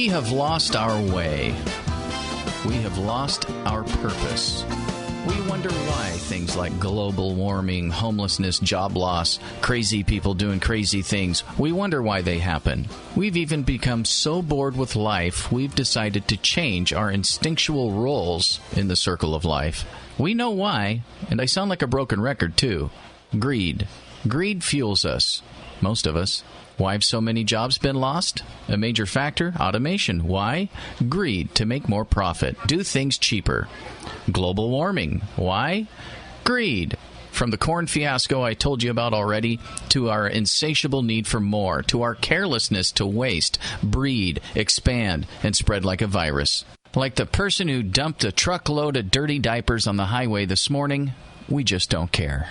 We have lost our way. We have lost our purpose. We wonder why things like global warming, homelessness, job loss, crazy people doing crazy things, we wonder why they happen. We've even become so bored with life, we've decided to change our instinctual roles in the circle of life. We know why, and I sound like a broken record too. Greed. Greed fuels us. Most of us. Why have so many jobs been lost? A major factor, automation. Why? Greed, to make more profit. Do things cheaper. Global warming. Why? Greed. From the corn fiasco I told you about already, to our insatiable need for more, to our carelessness to waste, breed, expand, and spread like a virus. Like the person who dumped a truckload of dirty diapers on the highway this morning, we just don't care.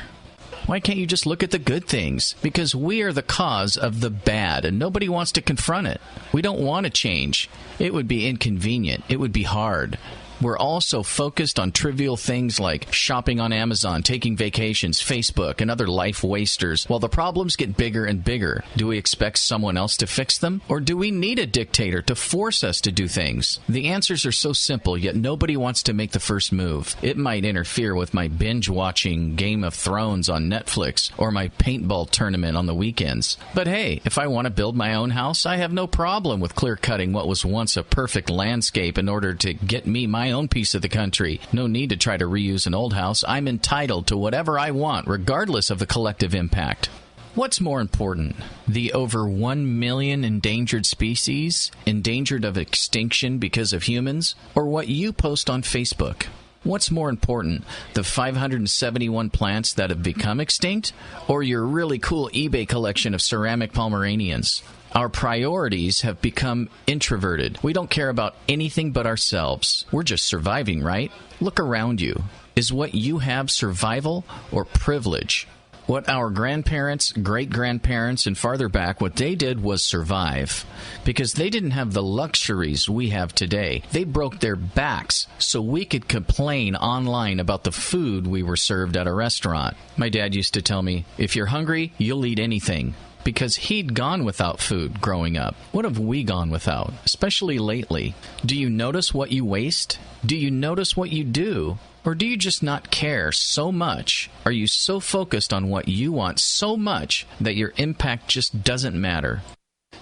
Why can't you just look at the good things? Because we are the cause of the bad, and nobody wants to confront it. We don't want to change. It would be inconvenient. It would be hard. We're all so focused on trivial things like shopping on Amazon, taking vacations, Facebook, and other life wasters, while the problems get bigger and bigger. Do we expect someone else to fix them? Or do we need a dictator to force us to do things? The answers are so simple, yet nobody wants to make the first move. It might interfere with my binge-watching Game of Thrones on Netflix, or my paintball tournament on the weekends. But hey, if I want to build my own house, I have no problem with clear-cutting what was once a perfect landscape in order to get me my own piece of the country. No need to try to reuse an old house. I'm entitled to whatever I want, regardless of the collective impact. What's more important? The over 1 million endangered species, endangered of extinction because of humans, or what you post on Facebook? What's more important, the 571 plants that have become extinct, or your really cool eBay collection of ceramic Pomeranians? Our priorities have become introverted. We don't care about anything but ourselves. We're just surviving, right? Look around you. Is what you have survival or privilege? What our grandparents, great-grandparents, and farther back, what they did was survive. Because they didn't have the luxuries we have today. They broke their backs so we could complain online about the food we were served at a restaurant. My dad used to tell me, if you're hungry, you'll eat anything. Because he'd gone without food growing up. What have we gone without, especially lately? Do you notice what you waste? Do you notice what you do? Or do you just not care so much? Are you so focused on what you want so much that your impact just doesn't matter?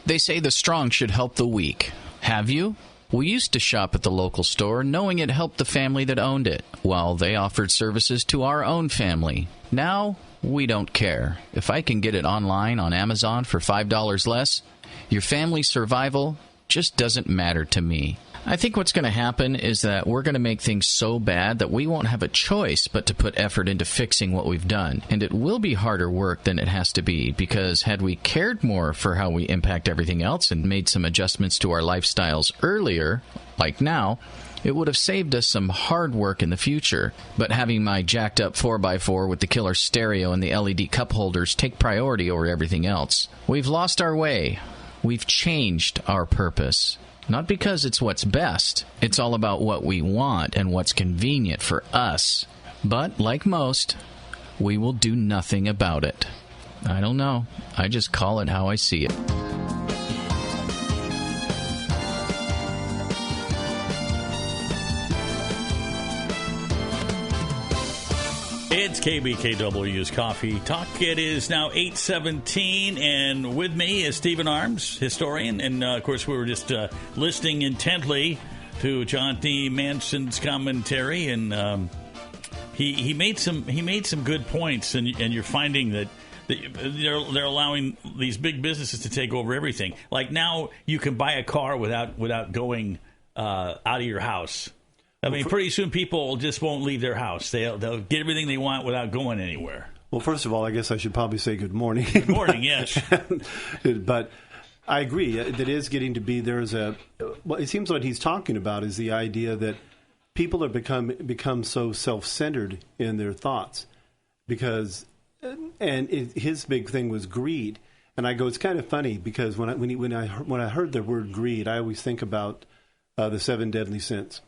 They say the strong should help the weak. Have you? We used to shop at the local store knowing it helped the family that owned it, while they offered services to our own family. Now, we don't care. If I can get it online on Amazon for $5 less, your family's survival just doesn't matter to me. I think what's going to happen is that we're going to make things so bad that we won't have a choice but to put effort into fixing what we've done. And it will be harder work than it has to be, because had we cared more for how we impact everything else and made some adjustments to our lifestyles earlier, like now, it would have saved us some hard work in the future. But having my jacked up 4x4 with the killer stereo and the LED cup holders take priority over everything else. We've lost our way. We've changed our purpose. Not because it's what's best. It's all about what we want and what's convenient for us. But, like most, we will do nothing about it. I don't know. I just call it how I see it. It's KBKW's Coffee Talk. It is now 8:17, and with me is Stephen Arms, historian, and of course we were just listening intently to John D. Manson's commentary, and he made some good points, and you're finding that they're allowing these big businesses to take over everything. Like now, you can buy a car without going out of your house. I mean, pretty soon people just won't leave their house. They'll get everything they want without going anywhere. Well, first of all, I guess I should probably say good morning. Good morning, yes. But I agree. It is getting to be, it seems what he's talking about is the idea that people have become so self-centered in their thoughts. His big thing was greed. And I go, it's kind of funny because when I heard the word greed, I always think about the 7 deadly sins.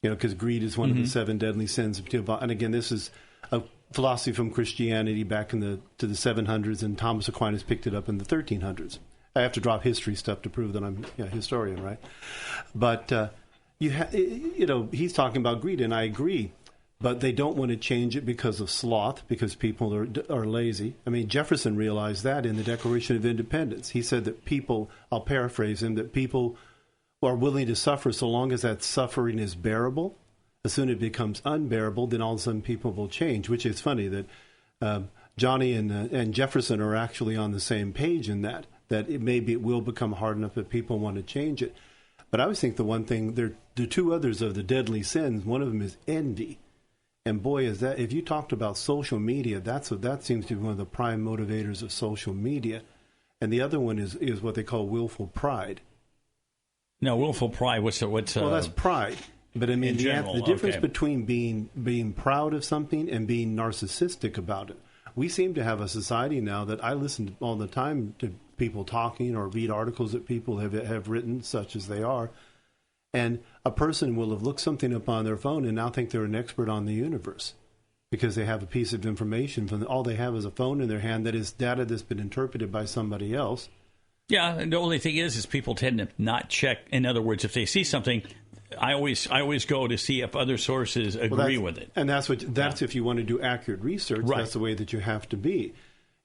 Because greed is one of the 7 deadly sins. And again, this is a philosophy from Christianity back to the 700s, and Thomas Aquinas picked it up in the 1300s. I have to drop history stuff to prove that I'm a historian, right? But he's talking about greed, and I agree. But they don't want to change it because of sloth, because people are lazy. I mean, Jefferson realized that in the Declaration of Independence. He said that people, I'll paraphrase him, that people are willing to suffer so long as that suffering is bearable. As soon as it becomes unbearable, then all of a sudden people will change, which is funny that Johnny and Jefferson are actually on the same page in that maybe it will become hard enough that people want to change it. But I always think the one thing, there are two others of the deadly sins. One of them is envy. And boy, is that, if you talked about social media, that seems to be one of the prime motivators of social media. And the other one is what they call willful pride. Now, willful pride, what's well, that's pride. But I mean, the difference between being proud of something and being narcissistic about it. We seem to have a society now that I listen all the time to people talking or read articles that people have written, such as they are. And a person will have looked something up on their phone and now think they're an expert on the universe because they have a piece of information. All they have is a phone in their hand that is data that's been interpreted by somebody else. Yeah, and the only thing is people tend to not check. In other words, if they see something, I always go to see if other sources agree with it. And that's if you want to do accurate research. Right. That's the way that you have to be.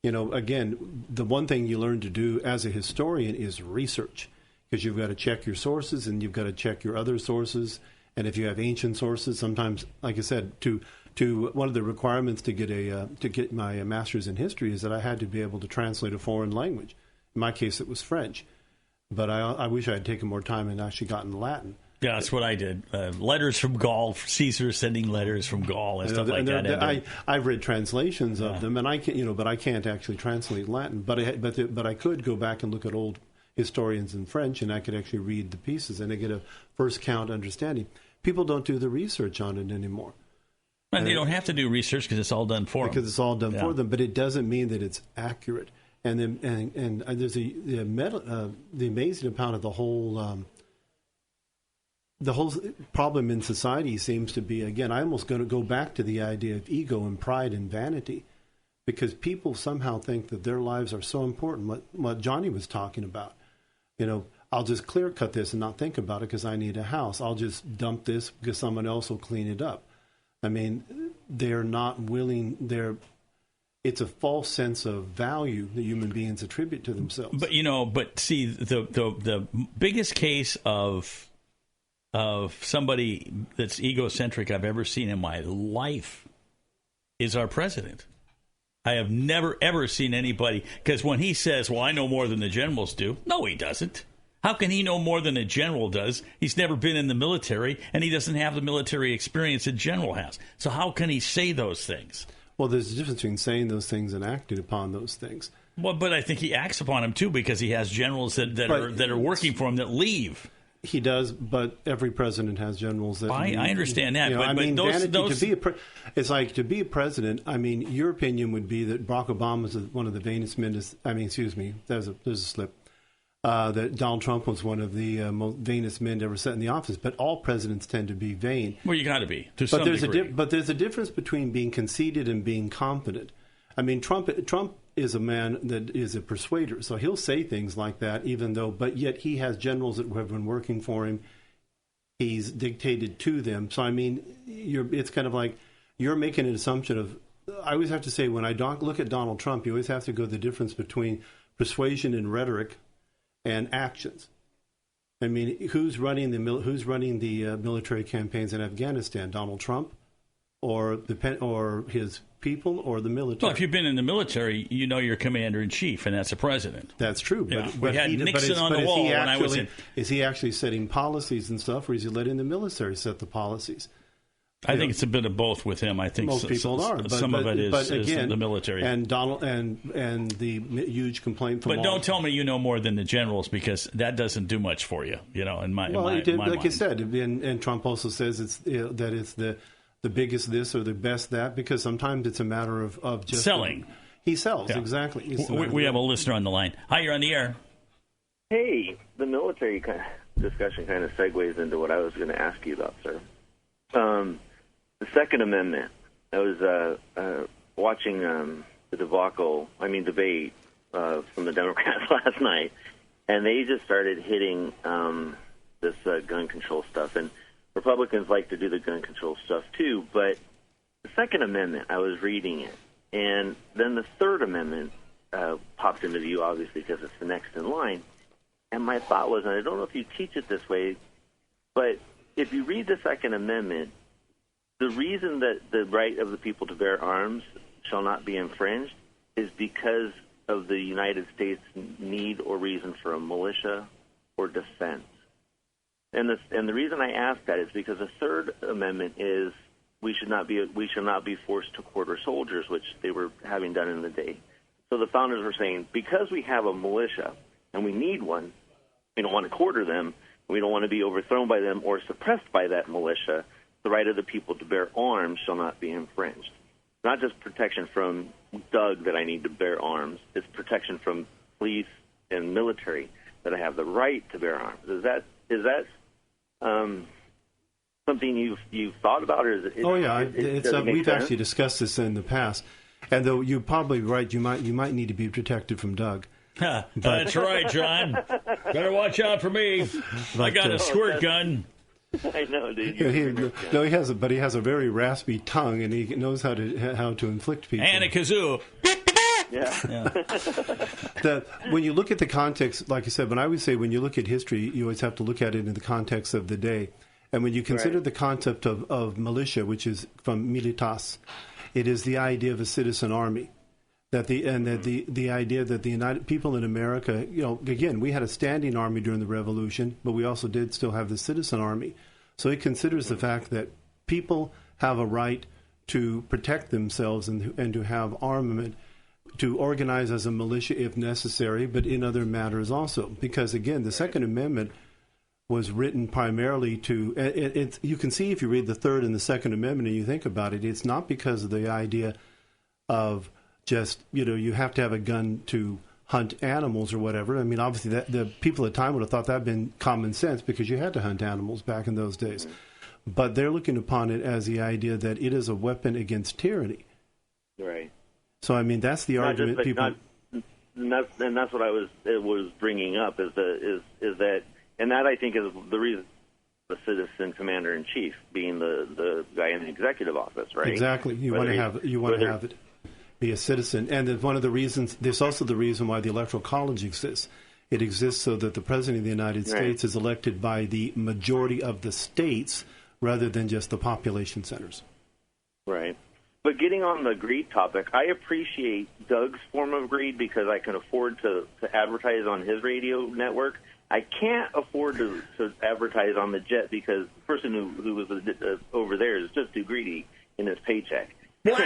Again, the one thing you learn to do as a historian is research. Because you've got to check your sources and you've got to check your other sources. And if you have ancient sources, sometimes, like I said, to one of the requirements to get my master's in history is that I had to be able to translate a foreign language. In my case, it was French. But I wish I had taken more time and actually gotten Latin. Yeah, that's what I did. Letters from Gaul, Caesar sending letters from Gaul and stuff like that. I've read translations of them, and I can, but I can't actually translate Latin. But I could go back and look at old historians in French, and I could actually read the pieces, and I get a first-count understanding. People don't do the research on it anymore. And they don't have to do research because it's all done for them. Because it's all done for them, but it doesn't mean that it's accurate. And there's the amazing amount of the whole problem in society seems to be, again, I'm almost going to go back to the idea of ego and pride and vanity. Because people somehow think that their lives are so important, what Johnny was talking about. I'll just clear cut this and not think about it because I need a house. I'll just dump this because someone else will clean it up. I mean, they're not willing. It's a false sense of value that human beings attribute to themselves. But see, the biggest case of somebody that's egocentric I've ever seen in my life is our president. I have never, ever seen anybody, because when he says, well, I know more than the generals do, no, he doesn't. How can he know more than a general does? He's never been in the military, and he doesn't have the military experience a general has. So how can he say those things? Well, there's a difference between saying those things and acting upon those things. Well, but I think he acts upon them, too, because he has generals that are working for him that leave. He does, but every president has generals that. I understand that. It's like to be a president. I mean, your opinion would be that Barack Obama is one of the vainest men. There's a slip. That Donald Trump was one of the most vainest men to ever sit in the office. But all presidents tend to be vain. Well, you got to be to some degree. But there's a difference between being conceited and being confident. I mean, Trump is a man that is a persuader, so he'll say things like that, but yet he has generals that have been working for him. He's dictated to them. So I mean, it's kind of like you're making an assumption of. I always have to say when I look at Donald Trump, you always have to go the difference between persuasion and rhetoric and actions. I mean, who's running the military campaigns in Afghanistan? Donald Trump, or his people, or the military? Well, if you've been in the military, you know your commander-in-chief, and that's the president. That's true. Yeah. But we had Nixon on the wall when I was in. Is he actually setting policies and stuff, or is he letting the military set the policies? I think it's a bit of both with him. I think most people are. But some of it is the military. And Donald and the huge complaint from. But don't tell me you know more than the generals, because that doesn't do much for you. In my like mind. You said, and Trump also says that it's the biggest this or the best that, because sometimes it's a matter of just selling. He sells, exactly. We have a listener on the line. Hi, you're on the air. Hey, the military discussion kind of segues into what I was going to ask you about, sir. The Second Amendment. I was watching the debate from the Democrats last night, and they just started hitting this gun control stuff. And Republicans like to do the gun control stuff too, but the Second Amendment, I was reading it, and then the Third Amendment popped into view, obviously, because it's the next in line. And my thought was, and I don't know if you teach it this way, but if you read the Second Amendment, the reason that the right of the people to bear arms shall not be infringed is because of the United States' need or reason for a militia or defense. And the reason I ask that is because the Third Amendment is we should not be forced to quarter soldiers, which they were having done in the day. So the founders were saying, because we have a militia and we need one, we don't want to quarter them, we don't want to be overthrown by them or suppressed by that militia, the right of the people to bear arms shall not be infringed. Not just protection from Doug that I need to bear arms, it's protection from police and military that I have the right to bear arms. Is that something you've thought about, or is it? Oh yeah, we've actually discussed this in the past. And though you're probably right, you might need to be protected from Doug. That's right, John. Better watch out for me. I got a squirt gun. I know, dude. He has a very raspy tongue, and he knows how to inflict people. And a kazoo. Yeah. When you look at the context, like I said, when you look at history, you always have to look at it in the context of the day. And when you consider the concept of militia, which is from militas, it is the idea of a citizen army. The idea that the United people in America, again, we had a standing army during the Revolution, but we also did still have the citizen army. So it considers the fact that people have a right to protect themselves and to have armament, to organize as a militia if necessary, but in other matters also. Because, again, the Second Amendment was written primarily to... you can see if you read the Third and the Second Amendment and you think about it, it's not because of the idea of just, you have to have a gun to hunt animals or whatever. I mean, obviously, the people at the time would have thought that had been common sense because you had to hunt animals back in those days. But they're looking upon it as the idea that it is a weapon against tyranny. Right. So, I mean, that's the argument people... And that's what I was bringing up is that, and that I think is the reason the citizen commander-in-chief being the guy in the executive office, right? Exactly. You want to have it be a citizen. And there's one of the reasons, there's also the reason why the Electoral College exists. It exists so that the President of the United States is elected by the majority of the states rather than just the population centers. Right. But getting on the greed topic, I appreciate Doug's form of greed because I can afford to advertise on his radio network. I can't afford to advertise on the Jet because the person who was over there is just too greedy in his paycheck. What?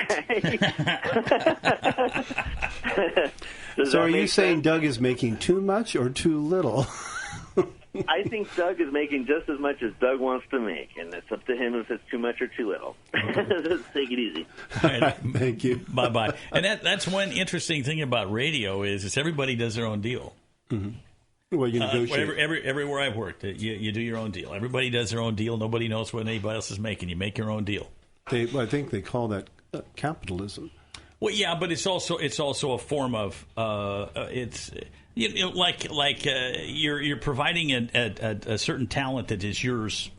So are you saying Doug is making too much or too little? I think Doug is making just as much as Doug wants to make, and it's up to him if it's too much or too little. Just take it easy. Thank you. Bye-bye. And that's one interesting thing about radio is everybody does their own deal. Mm-hmm. Well, you negotiate. Everywhere I've worked, you do your own deal. Everybody does their own deal. Nobody knows what anybody else is making. You make your own deal. I think they call that capitalism. Well, yeah, but it's also a form of you're providing a certain talent that is yours.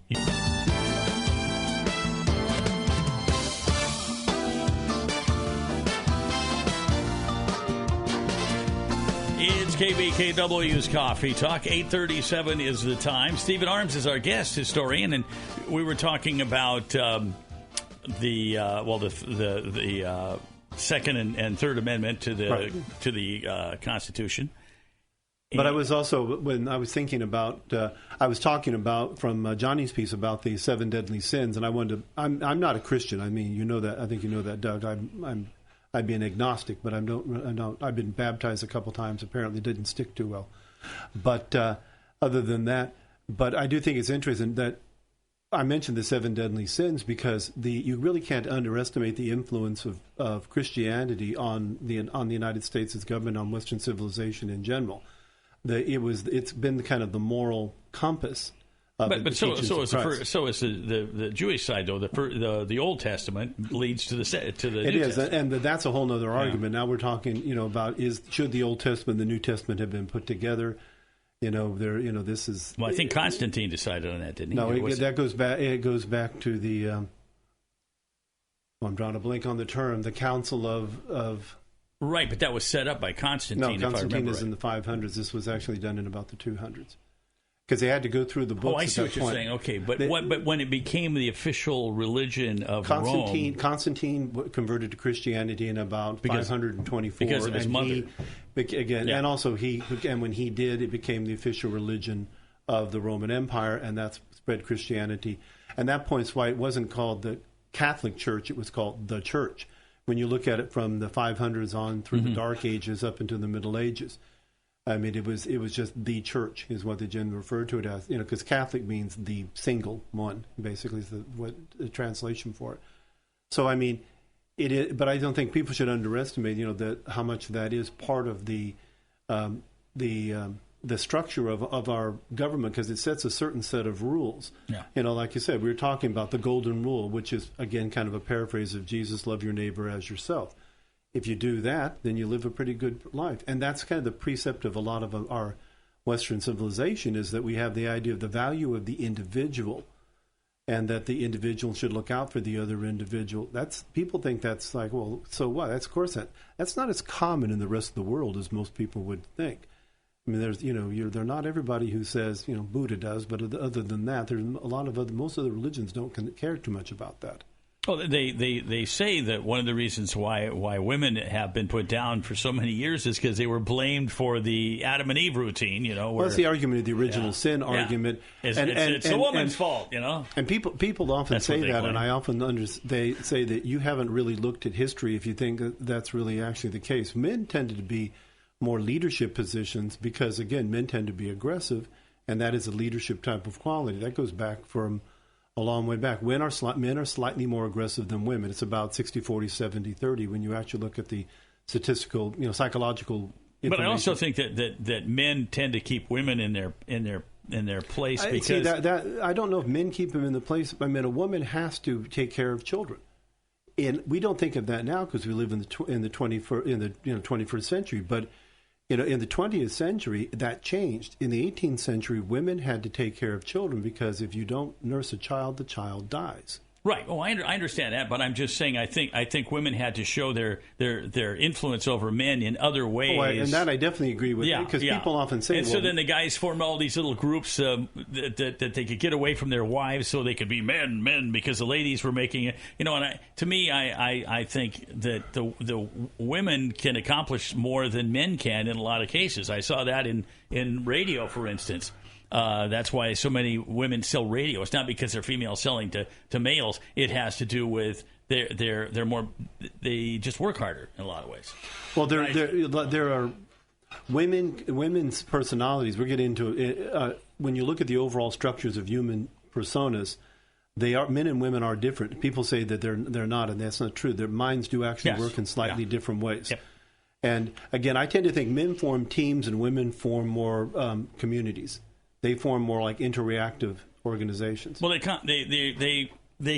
It's KBKW's Coffee Talk. 8:37 is the time. Stephen Arms is our guest historian, and we were talking about the Second and Third Amendment to the Constitution. But I was also, when I was thinking about, I was talking about from Johnny's piece about the 7 deadly sins, and I wanted to. I'm not a Christian. I mean, you know that. I think you know that, Doug. I'd be an agnostic, but I don't. I've been baptized a couple times. Apparently, it didn't stick too well. But other than that, but I do think it's interesting that I mentioned the 7 deadly sins because you really can't underestimate the influence of Christianity on the United States' government, on Western civilization in general. It's been kind of the moral compass. But so is the Jewish side, though. The Old Testament leads to the New Testament. And that's a whole other argument. Now we're talking, about should the Old Testament and the New Testament have been put together? This is. Well, I think Constantine decided on that, didn't he? No, that goes back. It goes back to the. I'm drawing a blank on the term. The Council of. Right, but that was set up by Constantine. No, Constantine is in the 500s. This was actually done in about the 200s. Because they had to go through the books. Oh, I see what you're saying. Okay, but when it became the official religion of Rome, Constantine converted to Christianity in about 524 because of his mother. And also when he did, it became the official religion of the Roman Empire, and that spread Christianity. And that point's why it wasn't called the Catholic Church; it was called the Church. When you look at it from the 500s on through the Dark Ages up into the Middle Ages. I mean, it was just the church is what they generally refer to it as, because Catholic means the single one, basically is the translation for it. So, I mean, it is, but I don't think people should underestimate, that how much that is part of the structure of our government, because it sets a certain set of rules. Yeah. Like you said, we were talking about the golden rule, which is, again, kind of a paraphrase of Jesus, love your neighbor as yourself. If you do that, then you live a pretty good life. And that's kind of the precept of a lot of our Western civilization, is that we have the idea of the value of the individual, and that the individual should look out for the other individual. People think that's like, well, so what? That's not as common in the rest of the world as most people would think. I mean, there's, they're not everybody who says, Buddha does, but other than that, there's a lot of most of the religions don't care too much about that. Well, they say that one of the reasons why women have been put down for so many years is because they were blamed for the Adam and Eve routine, where, that's the argument of the original sin argument. It's a woman's fault, And people often say that, and I often they say that you haven't really looked at history if you think that's really actually the case. Men tended to be more leadership positions because, again, men tend to be aggressive, and that is a leadership type of quality. That goes back from a long way back. Men are slightly more aggressive than women. It's about 60-40, 70-30 when you actually look at the statistical, psychological information. But I also think that men tend to keep women in their place because see, that I don't know if men keep them in the place. I mean, a woman has to take care of children, and we don't think of that now because we live in the 21st century. But in the 20th century, that changed. In the 18th century, women had to take care of children because if you don't nurse a child, the child dies. Right. Oh, I understand that, but I'm just saying I think women had to show their influence over men in other ways. Oh, and that I definitely agree with. Because people often say, so then the guys formed all these little groups that they could get away from their wives, so they could be men because the ladies were making it. And I think that the women can accomplish more than men can in a lot of cases. I saw that in radio, for instance. That's why so many women sell radio. It's not because they're female selling to males. It has to do with they're more, they just work harder in a lot of ways. Well, there are women's personalities. We're getting into it. When you look at the overall structures of human personas, men and women are different. People say that they're not, and that's not true. Their minds do actually work in slightly different ways. Yep. And again, I tend to think men form teams and women form more communities. They form more like interreactive organizations. Well, they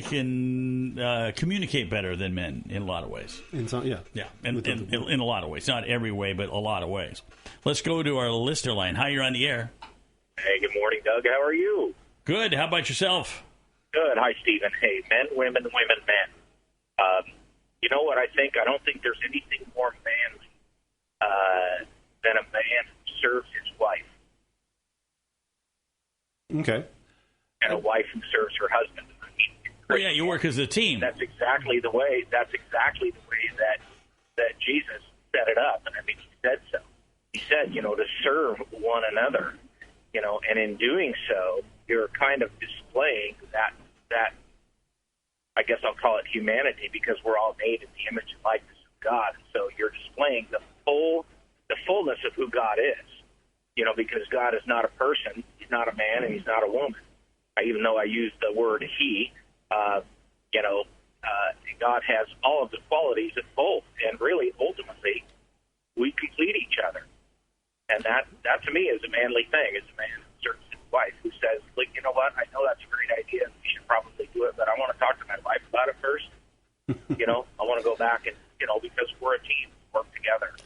can communicate better than men in a lot of ways. In a lot of ways, not every way, but a lot of ways. Let's go to our listener line. Hi, you're on the air. Hey, good morning, Doug. How are you? Good. How about yourself? Good. Hi, Stephen. Hey, men, women, men. You know what I think? I don't think there's anything more manly than a man who serves his wife. Okay. And a wife who serves her husband. Well, yeah, you work as a team. That's exactly the way that Jesus set it up. And I mean, he said so. He said, to serve one another, and in doing so, you're kind of displaying that I guess I'll call it humanity, because we're all made in the image and likeness of God. So you're displaying the fullness of who God is. Because God is not a person, he's not a man, and he's not a woman. Even though I use the word he, God has all of the qualities of both, and really, ultimately, we complete each other. And that to me is a manly thing. It's a man who serves his wife, who says, "Look, you know what? I know that's a great idea. We should probably do it, but I want to talk to my wife about it first. I want to go back and because we're a team, work together."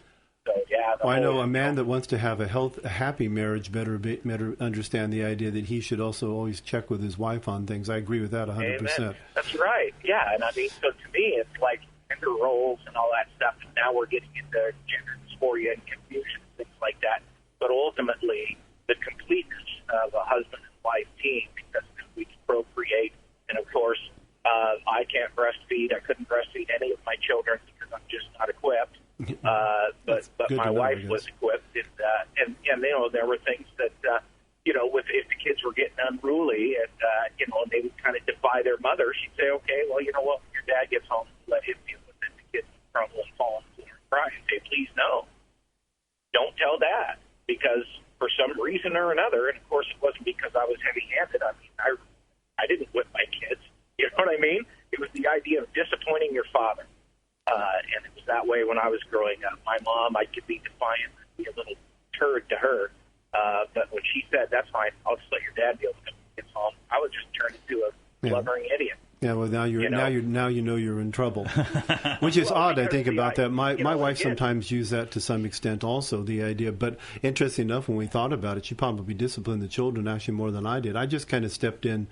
So Well, I know a man that wants to have a happy marriage better understand the idea that he should also always check with his wife on things. I agree with that 100%. Amen. That's right. Yeah, and I mean, so to me, it's like gender roles and all that stuff. And now we're getting into gender dysphoria and confusion and things like that. But ultimately, the completeness of a husband and wife team, because we can procreate. And of course, I can't breastfeed. I couldn't breastfeed any of my children because I'm just not equipped. But my wife was equipped, and you know, there were things that you know, if the kids were getting unruly, and you know, they would kind of defy their mother, she'd say, okay, well, you know what, when your dad gets home, let him deal with it. The kids crumble and fall on the floor and cry, and say, please no, don't tell dad, because for some reason or another, and of course it wasn't because I was heavy-handed. I mean, I didn't whip my kids. You know what I mean? It was the idea of disappointing your father. And it was that way when I was growing up. My mom, I could be defiant and be a little turd to her. But when she said, that's fine, I'll just let your dad deal with it when he gets home, I would just turn into a blubbering idiot. Yeah, well, now you know you're in trouble, which is odd. I think about that. My wife sometimes used that to some extent, also the idea. But interesting enough, when we thought about it, she probably disciplined the children actually more than I did. I just kind of stepped in,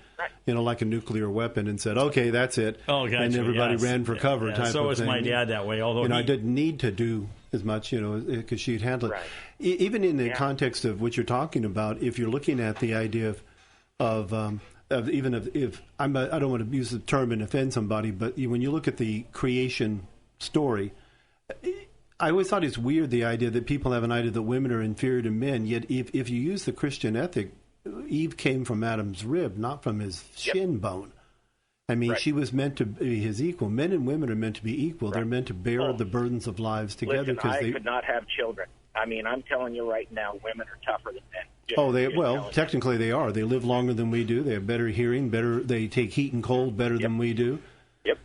you know, like a nuclear weapon, and said, "Okay, that's it," and everybody ran for cover. Type so of was thing. my dad that way. Although I didn't need to do as much, you know, because she'd handle it. Even in the context of what you're talking about, if you're looking at the idea of I don't want to use the term and offend somebody, but when you look at the creation story, I always thought it's weird, the idea that people have an idea that women are inferior to men. Yet if you use the Christian ethic, Eve came from Adam's rib, not from his shin bone. I mean, she was meant to be his equal. Men and women are meant to be equal. They're meant to bear the burdens of lives together. Listen, I could not have children. I mean, I'm telling you right now, women are tougher than men. Technically they are. They live longer than we do. They have better hearing, they take heat and cold better than we do. Yep,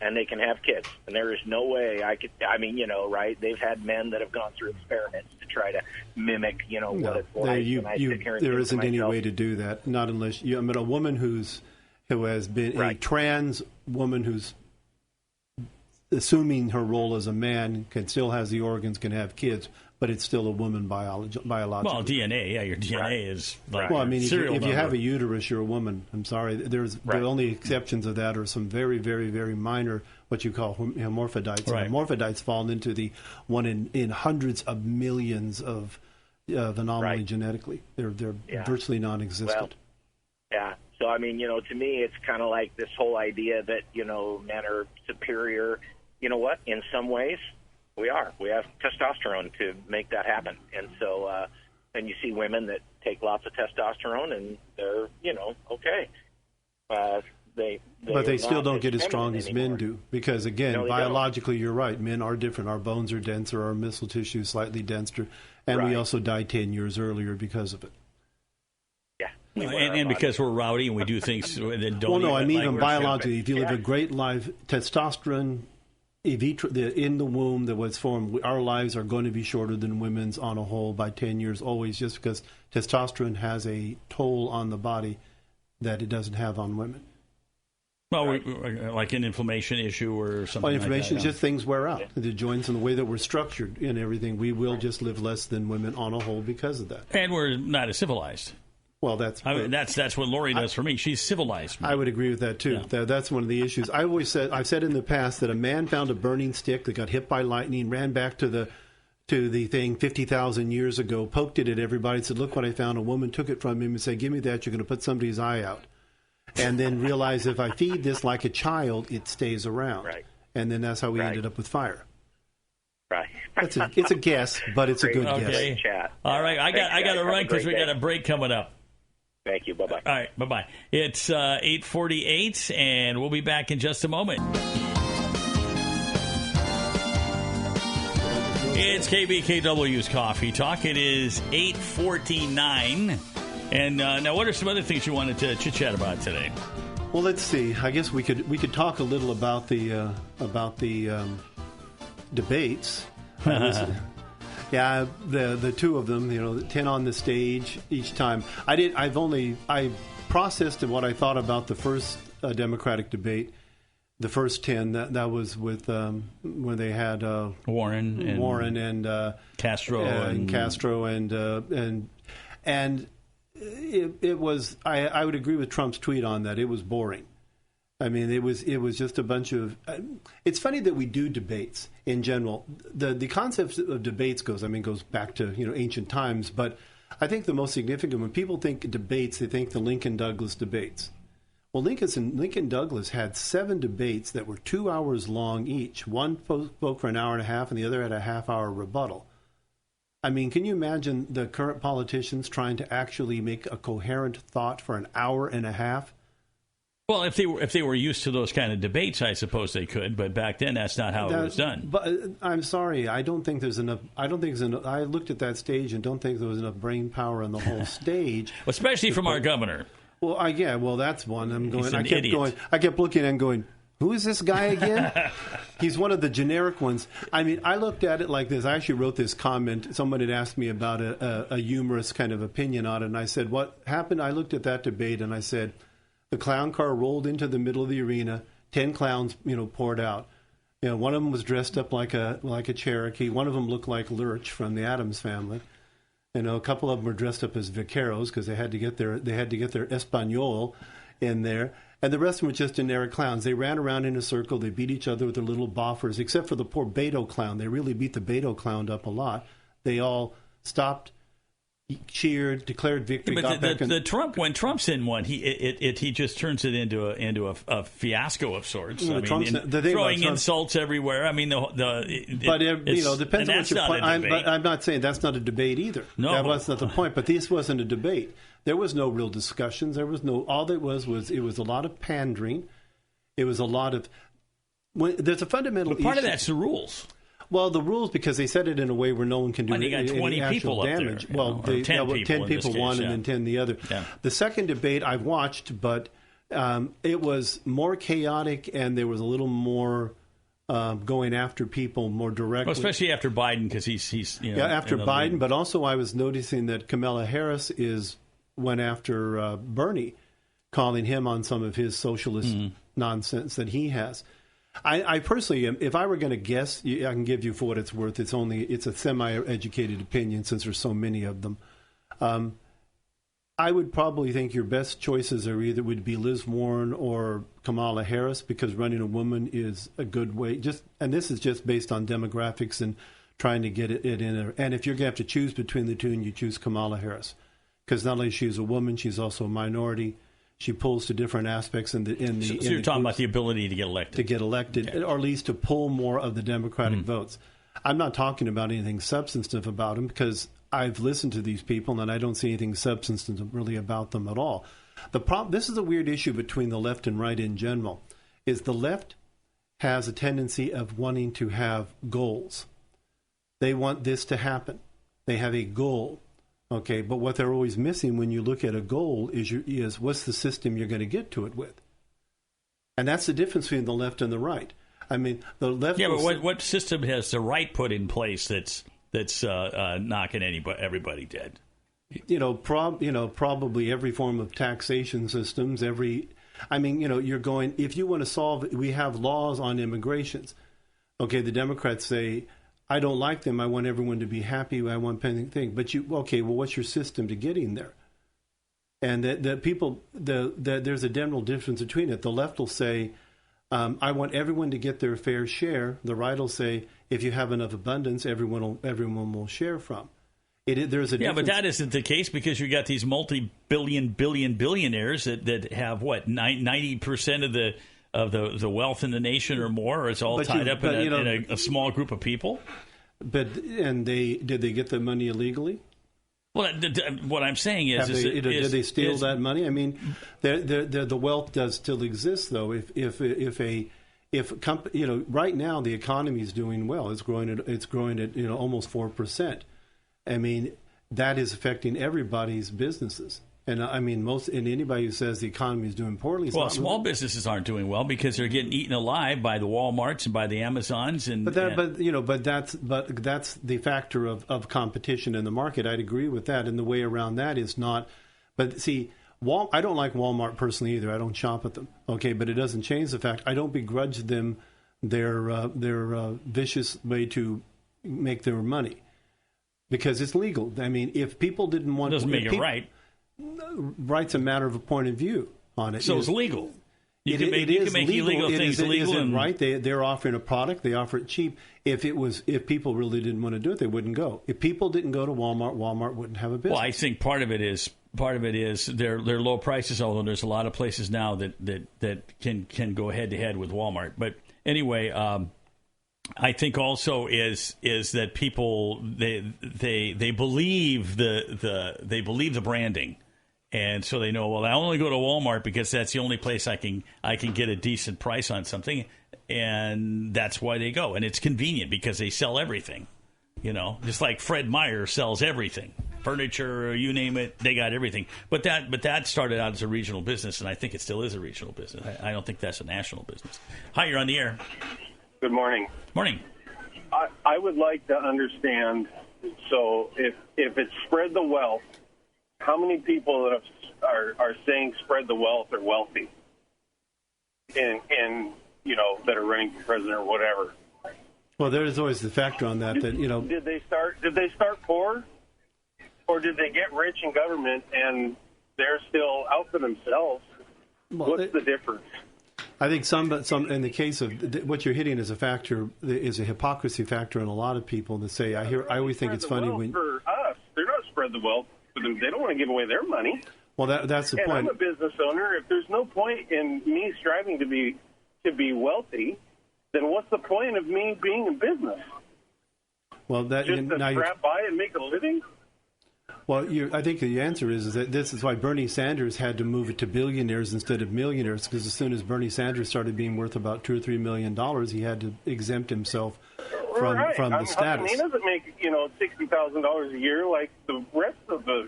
and they can have kids. And there is no way I could, I mean, you know, right? They've had men that have gone through experiments to try to mimic, you know, what it's like. There isn't any way to do that, not unless I mean, a woman who has been a trans woman who's assuming her role as a man, still has the organs, can have kids, but it's still a woman biologically. Well, DNA, your DNA is like well, I mean, if you have a uterus, you're a woman. I'm sorry. The only exceptions of that are some very, very, very minor, what you call hermaphrodites. And hermaphrodites fall into the one in hundreds of millions of anomaly genetically. They're virtually non-existent. Well, so, I mean, you know, to me, it's kind of like this whole idea that, you know, men are superior. You know what? In some ways, we are. We have testosterone to make that happen. And so, and you see women that take lots of testosterone, and they're, you know, okay. But they still don't get as strong as men do. Because, again, biologically, you're right. Men are different. Our bones are denser. Our muscle tissue is slightly denser. And we also die 10 years earlier because of it. And because we're rowdy and we do things that don't. Well, no, I mean even biologically. If you live a great life, testosterone, in the womb that was formed, our lives are going to be shorter than women's on a whole by 10 years, always, just because testosterone has a toll on the body that it doesn't have on women. Well, like an inflammation issue or something. Well, inflammation like is just things wear out. The joints and the way that we're structured and everything, we will just live less than women on a whole because of that. And we're not as civilized. Well, that's what Lori does for me. She's civilized me. I would agree with that too. Yeah. That's one of the issues. I've said in the past that a man found a burning stick that got hit by lightning, ran back to the thing 50,000 years ago, poked it at everybody, said, "Look what I found." A woman took it from him and said, "Give me that. You're going to put somebody's eye out." And then realized if I feed this like a child, it stays around. Right. And then that's how we ended up with fire. Right. It's a guess, but it's a good guess. Chat. All right, I got to run because we got a break coming up. Thank you. Bye-bye. All right, bye-bye. It's 8:48, and we'll be back in just a moment. It's KBKW's Coffee Talk. It is 8:49. And now, what are some other things you wanted to chit-chat about today? Well, let's see. I guess we could talk a little about the debates. Yeah, the two of them, you know, 10 on the stage each time. I processed what I thought about the first Democratic debate the first 10 that was with when they had Warren and Castro and it was. I would agree with Trump's tweet on that. It was boring. I mean, it was just a bunch of. It's funny that we do debates in general. The concept of debates goes back to ancient times. But I think the most significant, when people think debates, they think the Lincoln Douglas debates. Well, Lincoln Douglas had 7 debates that were 2 hours long each. One spoke for an hour and a half, and the other had a half-hour rebuttal. I mean, can you imagine the current politicians trying to actually make a coherent thought for an hour and a half? Well, if they were used to those kind of debates, I suppose they could. But back then, that's not how it was done. But I'm sorry, I don't think there's enough. I looked at that stage and don't think there was enough brain power on the whole stage, especially from our governor. Well, that's one. He's an idiot. I kept looking and going, who is this guy again? He's one of the generic ones. I mean, I looked at it like this. I actually wrote this comment. Someone had asked me about a humorous kind of opinion on it, and I said, what happened? I looked at that debate, and I said, the clown car rolled into the middle of the arena. 10 clowns, poured out. One of them was dressed up like a Cherokee. One of them looked like Lurch from the Addams Family. A couple of them were dressed up as vaqueros because they had to get their Espanol in there, and the rest of them were just generic clowns. They ran around in a circle. They beat each other with their little boffers, except for the poor Beto clown. They really beat the Beto clown up a lot. They all stopped, cheered, declared victory. But when Trump's in one, he just turns it into a fiasco of sorts. Throwing insults everywhere. I mean, depends on what you're playing. But I'm not saying that's not a debate either. No, that's not the point. But this wasn't a debate. There was no real discussions. There was no. All there was it was a lot of pandering. It was a lot of. There's a fundamental. But part of that's the rules. Well, the rules, because they said it in a way where no one can do any actual damage. Well, 10 people one and then 10 the other. Yeah. The second debate I've watched, but it was more chaotic and there was a little more going after people more directly. Well, especially after Biden, because he's after Biden. But also I was noticing that Kamala Harris went after Bernie, calling him on some of his socialist nonsense that he has. I personally, if I were going to guess, I can give you for what it's worth. It's a semi-educated opinion since there's so many of them. I would probably think your best choices would be Liz Warren or Kamala Harris, because running a woman is a good way. And this is just based on demographics and trying to get it in there. And if you're going to have to choose between the two, and you choose Kamala Harris, because not only she's a woman, she's also a minority. She pulls to different aspects in the. So you're talking about the ability to get elected. Okay. Or at least to pull more of the Democratic votes. I'm not talking about anything substantive about them, because I've listened to these people and I don't see anything substantive really about them at all. This is a weird issue between the left and right in general. Is the left has a tendency of wanting to have goals. They want this to happen. They have a goal. Okay, but what they're always missing when you look at a goal is what's the system you're going to get to it with, and that's the difference between the left and the right. I mean, the left. Yeah, but what system has the right put in place that's knocking everybody dead? Probably every form of taxation systems. You're going. If you want to solve, we have laws on immigrations. Okay, the Democrats say, I don't like them. I want everyone to be happy. I want pending thing. But what's your system to getting there? And there's a general difference between it. The left will say, I want everyone to get their fair share. The right will say, if you have enough abundance, everyone will share from. There's a difference. But that isn't the case, because you got these billionaires that have 90% of the wealth in the nation or more, or it's all tied up in a small group of people. Did they get the money illegally? Well, what I'm saying is, did they steal that money? I mean, the wealth does still exist, though. Right now the economy is doing well. It's growing at almost 4%. I mean, that is affecting everybody's businesses. And anybody who says the economy is doing poorly. Small businesses aren't doing well because they're getting eaten alive by the Walmarts and by the Amazons. But that's the factor of competition in the market. I'd agree with that. And the way around that is not. But see, I don't like Walmart personally either. I don't shop at them. Okay, but it doesn't change the fact I don't begrudge them their vicious way to make their money because it's legal. I mean, if people didn't want, doesn't make it right. Right's a matter of a point of view on it. So it's legal. You can make legal. illegal things legal. And right, they're offering a product. They offer it cheap. If people really didn't want to do it, they wouldn't go. If people didn't go to Walmart, Walmart wouldn't have a business. Well, I think part of it is their low prices. Although there's a lot of places now that can go head to head with Walmart. But anyway, I think also is that people they believe the branding. And so they know, well, I only go to Walmart because that's the only place I can get a decent price on something, and that's why they go. And it's convenient because they sell everything, just like Fred Meyer sells everything, furniture, you name it, they got everything. But that started out as a regional business, and I think it still is a regional business. I don't think that's a national business. Hi, you're on the air. Good morning. Morning. I would like to understand. So if it's spread the wealth. How many people that are saying spread the wealth are wealthy, and that are running for president or whatever? Well, there's always the factor on that. Did they start poor, or did they get rich in government and they're still out for themselves? Well, What's the difference? I think some in the case of what you're hitting is a factor is a hypocrisy factor in a lot of people that say I always think it's funny when for us they're not spread the wealth. They don't want to give away their money. Well, that's the point. I'm a business owner. If there's no point in me striving to be wealthy, then what's the point of me being in business? Well, just to scrap by and make a living? Well, I think the answer is that this is why Bernie Sanders had to move it to billionaires instead of millionaires, because as soon as Bernie Sanders started being worth about $2 or $3 million, he had to exempt himself from the status. He doesn't make $60,000 a year like the rest of the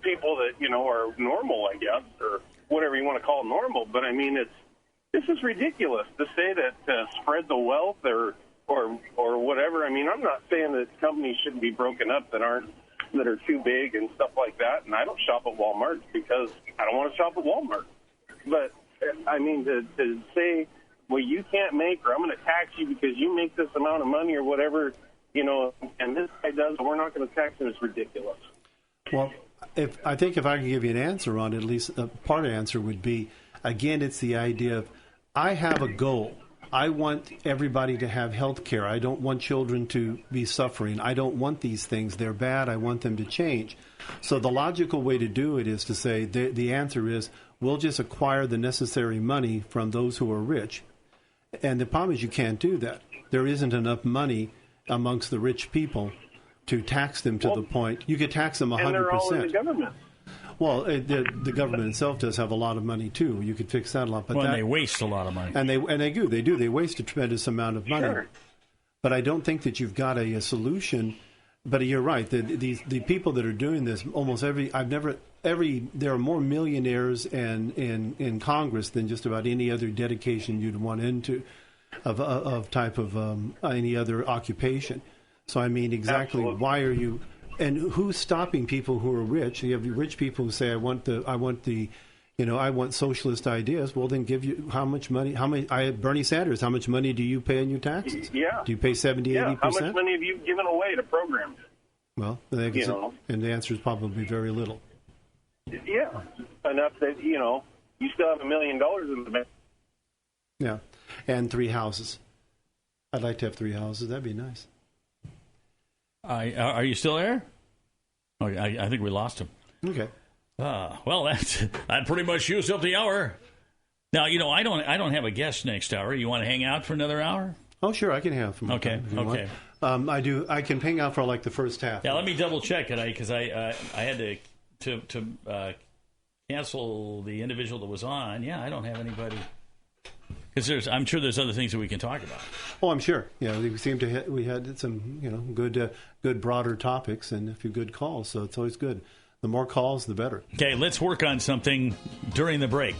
people that are normal, I guess, or whatever you want to call normal. But I mean, this is ridiculous to say that spread the wealth or whatever. I mean, I'm not saying that companies shouldn't be broken up that are too big and stuff like that. And I don't shop at Walmart because I don't want to shop at Walmart. But I mean, to say, well, you can't make, or I'm going to tax you because you make this amount of money or whatever, and this guy does, we're not going to tax him, it's ridiculous. Well, if I can give you an answer on it, at least a part of the answer would be, again, it's the idea of I have a goal. I want everybody to have health care. I don't want children to be suffering. I don't want these things. They're bad. I want them to change. So the logical way to do it is to say the answer is we'll just acquire the necessary money from those who are rich. And the problem is you can't do that. There isn't enough money amongst the rich people to tax them to the point. You could tax them 100%. And they're all in the government. Well, the government itself does have a lot of money too. You could fix that a lot, but they waste a lot of money, and they do. They waste a tremendous amount of money. Sure. But I don't think that you've got a solution. But you're right. The people that are doing this, almost there are more millionaires in Congress than just about any other dedication you'd want into of type of any other occupation. So I mean, exactly. Absolutely. Why are you? And who's stopping people who are rich? You have rich people who say, I want socialist ideas. Well, then give you how much money? Bernie Sanders, how much money do you pay in your taxes? Yeah. Do you pay 70-80%? How much money have you given away to programs? Well, and the answer is probably very little. Yeah, enough that you still have $1 million in the bank. Yeah, and 3 houses. I'd like to have 3 houses. That'd be nice. Are you still there? Oh, I think we lost him. Okay. Well, that pretty much used up the hour. Now, I don't have a guest next hour. You want to hang out for another hour? Oh, sure, I can hang out for more time if you want. I do. I can hang out for like the first half. Yeah, let me double check it because I had to cancel the individual that was on. Yeah, I don't have anybody. Because I'm sure there's other things that we can talk about. Oh, I'm sure. Yeah, we had some good broader topics and a few good calls. So it's always good. The more calls, the better. Okay, let's work on something during the break.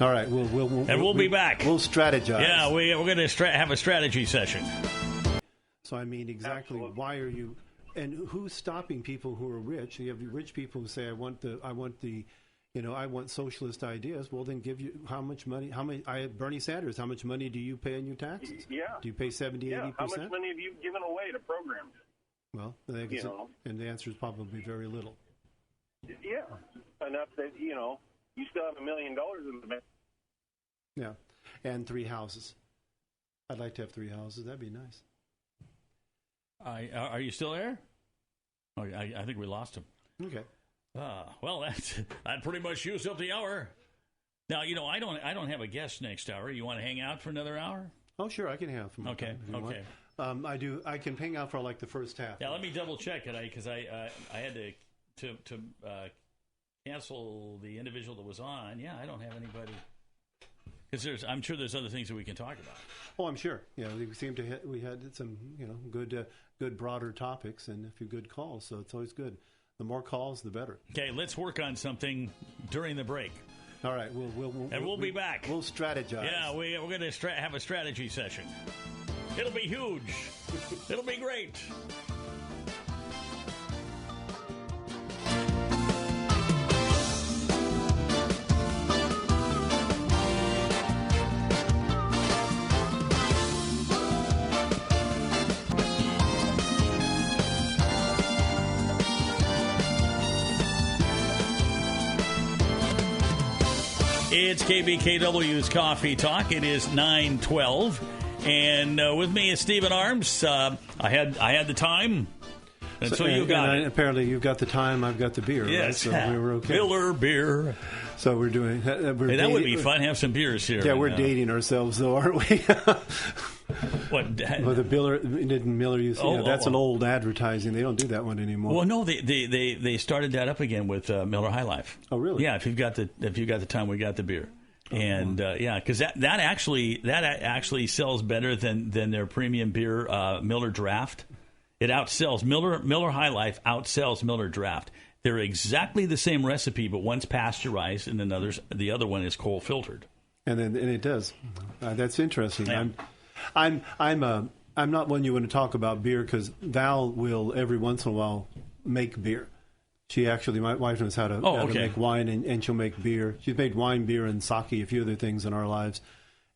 All right, we'll be back. We'll strategize. Yeah, we're going to have a strategy session. So I mean, exactly. Absolutely. Why are you? and who's stopping people who are rich? You have rich people who say, I want socialist ideas. Well, then give you how much money? Bernie Sanders, how much money do you pay on your taxes? Yeah. Do you pay 70, 80%? How much money have you given away to programs? Well, and the answer is probably very little. Yeah, enough that you still have $1 million in the bank. Yeah, and 3 houses. I'd like to have 3 houses. That'd be nice. Are you still there? Oh, I think we lost him. Okay. Well, that pretty much used up the hour. Now, I don't have a guest next hour. You want to hang out for another hour? Oh, sure, I can hang out for more time if you want. I do. I can hang out for like the first half. Yeah, let me double check it because I had to cancel the individual that was on. Yeah, I don't have anybody. Because I'm sure there's other things that we can talk about. Oh, I'm sure. Yeah, we had some good broader topics and a few good calls. So it's always good. The more calls, the better. Okay, let's work on something during the break. All right, we'll be back. We'll strategize. Yeah, we're going to have a strategy session. It'll be huge. It'll be great. It's KBKW's Coffee Talk. It is 9:12, and with me is Stephen Arms. I had the time, and so you got it. Apparently, you've got the time. I've got the beer. Yes, right? So we were okay. Miller beer. So we're doing. That would be fun. Have some beers here. Yeah, we're dating ourselves, though, aren't we? What? Well, didn't Miller use? That's an old advertising. They don't do that one anymore. Well, no, they started that up again with Miller High Life. Oh, really? Yeah. If you got the time, we got the beer. And because that actually sells better than their premium beer, Miller Draft. It outsells Miller High Life outsells Miller Draft. They're exactly the same recipe, but one's pasteurized and the other one is cold filtered. And it does. That's interesting. Yeah. I'm not one you want to talk about beer because Val will every once in a while make beer. My wife knows how to make wine and she'll make beer. She's made wine, beer, and sake, a few other things in our lives.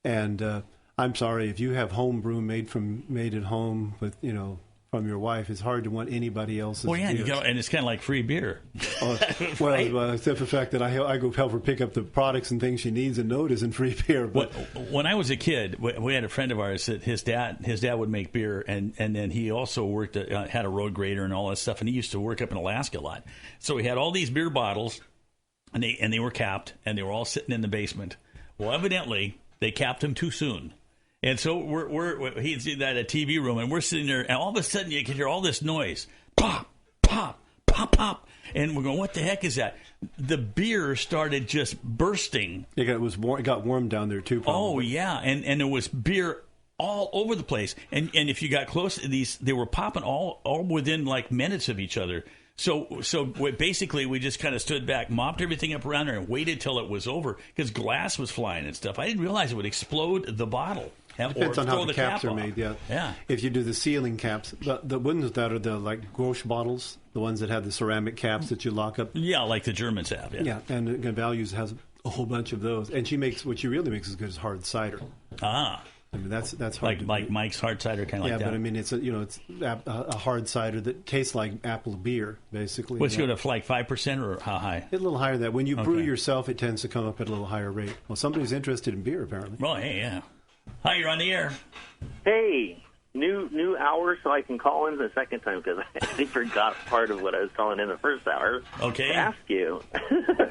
And I'm sorry if you have home brew made at home with from your wife, it's hard to want anybody else's. Well, yeah, and it's kind of like free beer. Except for the fact that I go help her pick up the products and things she needs, and know it isn't free beer. But when I was a kid, we had a friend of ours that his dad would make beer, and then he also worked had a road grader and all that stuff, and he used to work up in Alaska a lot. So he had all these beer bottles, and they were capped, and they were all sitting in the basement. Well, evidently they capped them too soon. And so he's in that TV room, and we're sitting there, and all of a sudden you can hear all this noise, pop, pop, pop, pop, and we're going, what the heck is that? The beer started just bursting. It got warm down there too. Probably. Oh yeah, and there was beer all over the place, and if you got close to these, they were popping all within like minutes of each other. So basically, we just kind of stood back, mopped everything up around there, and waited till it was over because glass was flying and stuff. I didn't realize it would explode the bottle. Depends on how the caps are made. Yeah. If you do the sealing caps, the ones that are the like Grosch bottles, the ones that have the ceramic caps that you lock up. Yeah, like the Germans have. Yeah. And Values has a whole bunch of those, and what she really makes is good as hard cider. Ah. I mean that's hard like Mike's hard cider, kind of like that. Yeah, but I mean it's a hard cider that tastes like apple beer basically. What's going to like 5% or how high? A little higher than that. When you brew yourself, it tends to come up at a little higher rate. Well, somebody's interested in beer apparently. Well, hey, yeah. Hi, you're on the air. Hey, new hour, so I can call in the second time because I actually forgot part of what I was calling in the first hour. Okay. To ask you,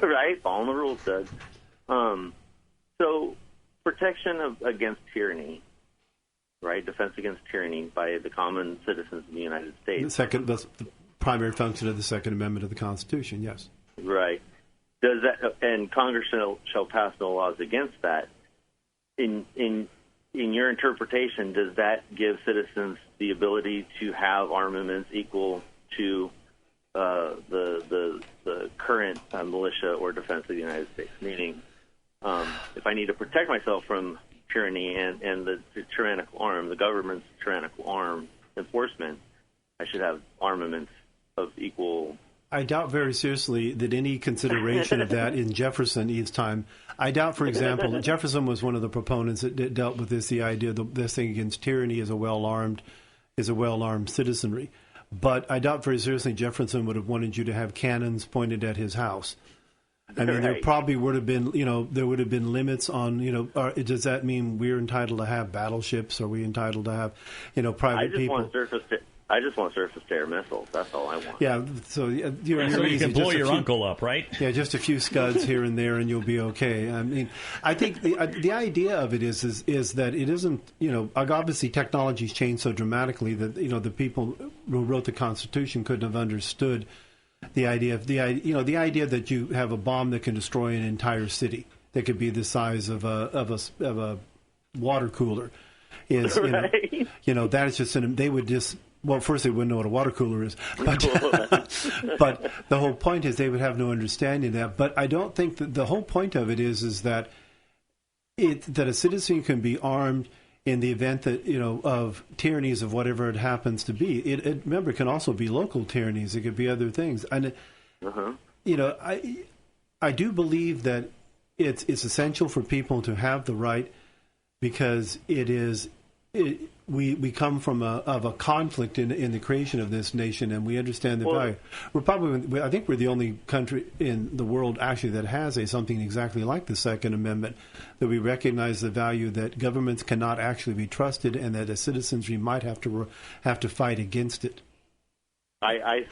right? Following the rules, Doug. So, protection against tyranny, right? Defense against tyranny by the common citizens of the United States. That's the primary function of the Second Amendment of the Constitution. Yes. Right. Does that? And Congress shall pass no laws against that. In your interpretation, does that give citizens the ability to have armaments equal to the current militia or defense of the United States? Meaning, if I need to protect myself from tyranny and the tyrannical arm, the government's tyrannical arm enforcement, I should have armaments of equal. I doubt very seriously that any consideration of that in Jefferson's time. I doubt, for example, Jefferson was one of the proponents that dealt with this, the idea of this thing against tyranny is a well-armed citizenry. But I doubt very seriously Jefferson would have wanted you to have cannons pointed at his house. I mean, there probably would have been, there would have been limits on, does that mean we're entitled to have battleships? Are we entitled to have, private people? I just want surface-to-air missiles. That's all I want. Yeah, so so you can blow your uncle up, right? Yeah, just a few scuds here and there, and you'll be okay. I mean, I think the idea of it is that it isn't. Obviously technology's changed so dramatically that the people who wrote the Constitution couldn't have understood the idea of the idea that you have a bomb that can destroy an entire city that could be the size of a water cooler. Is right. That is just they would just. Well, first they wouldn't know what a water cooler is, but the whole point is they would have no understanding of that. But I don't think that the whole point of it is that that a citizen can be armed in the event that of tyrannies of whatever it happens to be. Remember, it can also be local tyrannies. It could be other things, and I do believe that it's essential for people to have the right because it is. We come from a conflict in the creation of this nation, and we understand the value. I think we're the only country in the world actually that has something exactly like the Second Amendment, that we recognize the value that governments cannot actually be trusted, and that as citizens we might have to fight against it. I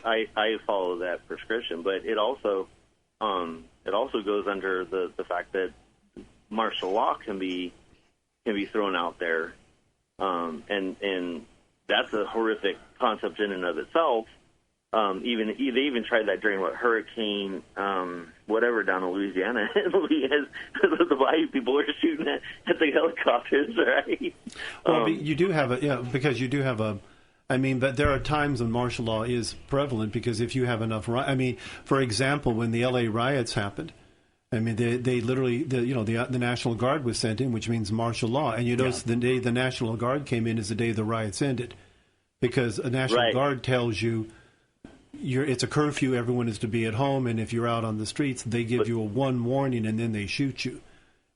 follow that prescription, but it also goes under the fact that martial law can be thrown out there. And that's a horrific concept in and of itself. They even tried that during Hurricane whatever down in Louisiana. The Bayou people were shooting at the helicopters, right? Well, you do have because you do have but there are times when martial law is prevalent because if you have enough. For example, when the LA riots happened. They literally, the National Guard was sent in, which means martial law. And notice the day the National Guard came in is the day the riots ended. Because a National Guard tells you it's a curfew, everyone is to be at home, and if you're out on the streets, they give you a one warning and then they shoot you.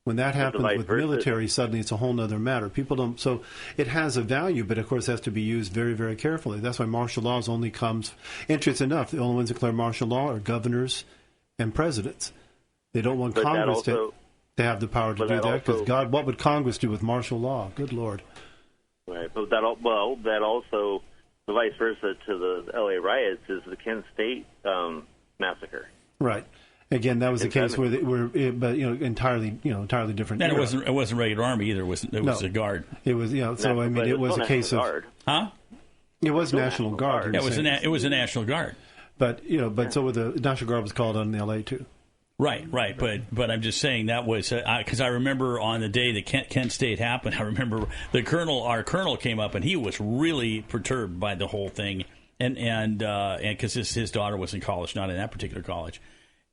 When that happens with military, suddenly it's a whole other matter. People don't, so it has a value, but of course it has to be used very, very carefully. That's why martial laws only comes, interesting enough, the only ones that declare martial law are governors and presidents. They don't want Congress to have the power to do that because God, what would Congress do with martial law? Good Lord! Right, but that also the vice versa to the L.A. riots is the Kent State massacre. Right. Again, that was the case where entirely different. And it wasn't regular army either. It was a guard. It was it was a case of It was National Guard. Yeah, it was a National Guard. But so the National Guard was called on in L.A. too. Right. But I'm just saying that was because I remember on the day that Kent State happened, I remember our colonel came up and he was really perturbed by the whole thing, and because his daughter was in college, not in that particular college.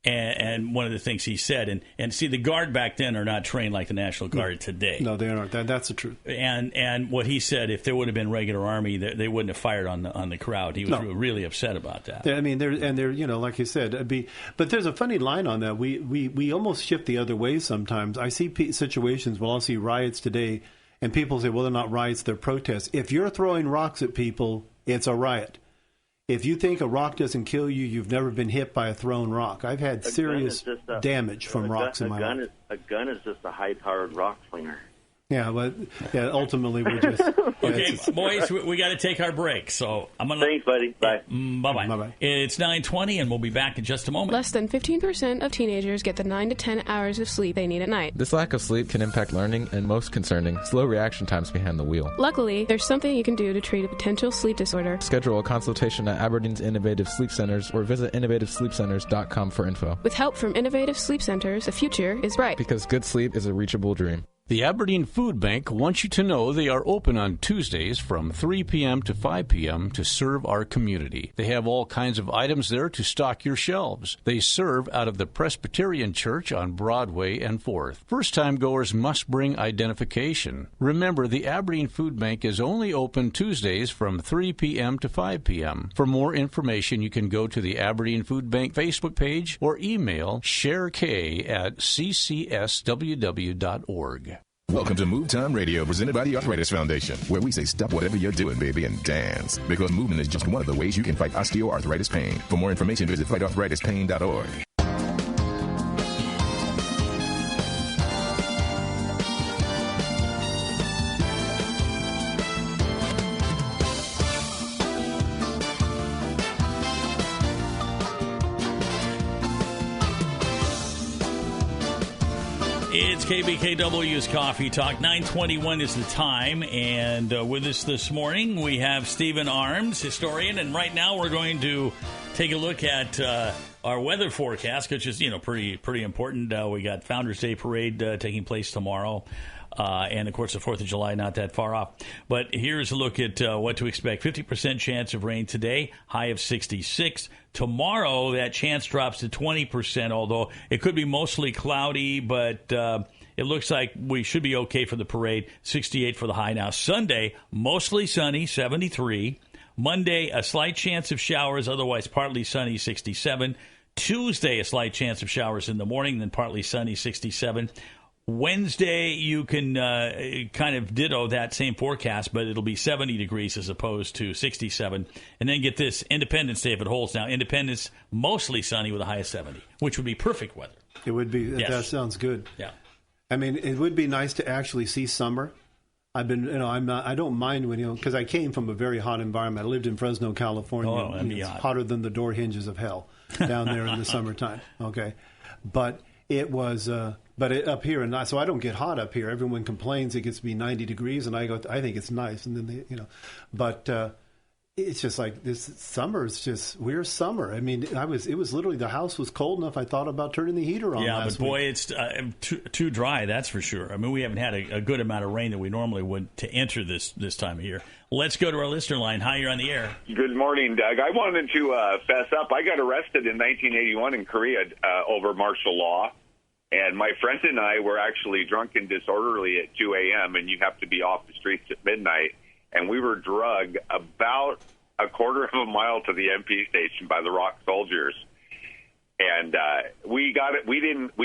And one of the things he said, and see, the Guard back then are not trained like the National Guard today. No, they aren't. That's the truth. And what he said, if there would have been regular Army, they wouldn't have fired on the crowd. He was really upset about that. I mean, they're like you said, but there's a funny line on that. We almost shift the other way sometimes. I see situations where I'll see riots today, and people say, well, they're not riots, they're protests. If you're throwing rocks at people, it's a riot. If you think a rock doesn't kill you, you've never been hit by a thrown rock. I've had serious damage from rocks in my life. A gun is just a high-powered rock slinger. Yeah, but ultimately we're just... Okay, boys, we got to take our break. So I'm gonna. Thanks, buddy. Bye. Bye-bye. Bye-bye. It's 9:20, and we'll be back in just a moment. Less than 15% of teenagers get the 9 to 10 hours of sleep they need at night. This lack of sleep can impact learning and, most concerning, slow reaction times behind the wheel. Luckily, there's something you can do to treat a potential sleep disorder. Schedule a consultation at Aberdeen's Innovative Sleep Centers or visit innovativesleepcenters.com for info. With help from Innovative Sleep Centers, the future is bright. Because good sleep is a reachable dream. The Aberdeen Food Bank wants you to know they are open on Tuesdays from 3 p.m. to 5 p.m. to serve our community. They have all kinds of items there to stock your shelves. They serve out of the Presbyterian Church on Broadway and 4th. First-time goers must bring identification. Remember, the Aberdeen Food Bank is only open Tuesdays from 3 p.m. to 5 p.m. For more information, you can go to the Aberdeen Food Bank Facebook page or email sharek@ccsww.org. Welcome to Move Time Radio, presented by the Arthritis Foundation, where we say stop whatever you're doing, baby, and dance. Because movement is just one of the ways you can fight osteoarthritis pain. For more information, visit fightarthritispain.org. It's KBKW's Coffee Talk. 9:21 is the time, and with us this morning we have Stephen Arms, historian, and right now we're going to take a look at our weather forecast, which is pretty important. We got Founders Day Parade taking place tomorrow. And, of course, the 4th of July, not that far off. But here's a look at what to expect. 50% chance of rain today, high of 66. Tomorrow, that chance drops to 20%, although it could be mostly cloudy, but it looks like we should be okay for the parade. 68 for the high now. Sunday, mostly sunny, 73. Monday, a slight chance of showers, otherwise partly sunny, 67. Tuesday, a slight chance of showers in the morning, then partly sunny, 67. Wednesday, you can kind of ditto that same forecast, but it'll be 70 degrees as opposed to 67. And then get this, Independence Day, if it holds now. Independence, mostly sunny with a high of 70, which would be perfect weather. It would be. Yes. That sounds good. Yeah. I mean, it would be nice to actually see summer. I don't mind when, because I came from a very hot environment. I lived in Fresno, California. Oh, that'd be it's hot. hotter than the door hinges of hell down there in the summertime. Okay. But it was, up here, and so I don't get hot up here. Everyone complains it gets to be 90 degrees, and I think it's nice. And then but it's just like this summer is just weird summer. I mean, it was literally the house was cold enough. I thought about turning the heater on. Yeah, but boy, it's too dry. That's for sure. I mean, we haven't had a good amount of rain that we normally would to enter this time of year. Let's go to our listener line. Hi, you're on the air. Good morning, Doug. I wanted to fess up. I got arrested in 1981 in Korea over martial law. And my friend and I were actually drunk and disorderly at 2 a.m., and you have to be off the streets at midnight. And we were drugged about a quarter of a mile to the MP station by the Rock Soldiers. And we got it. We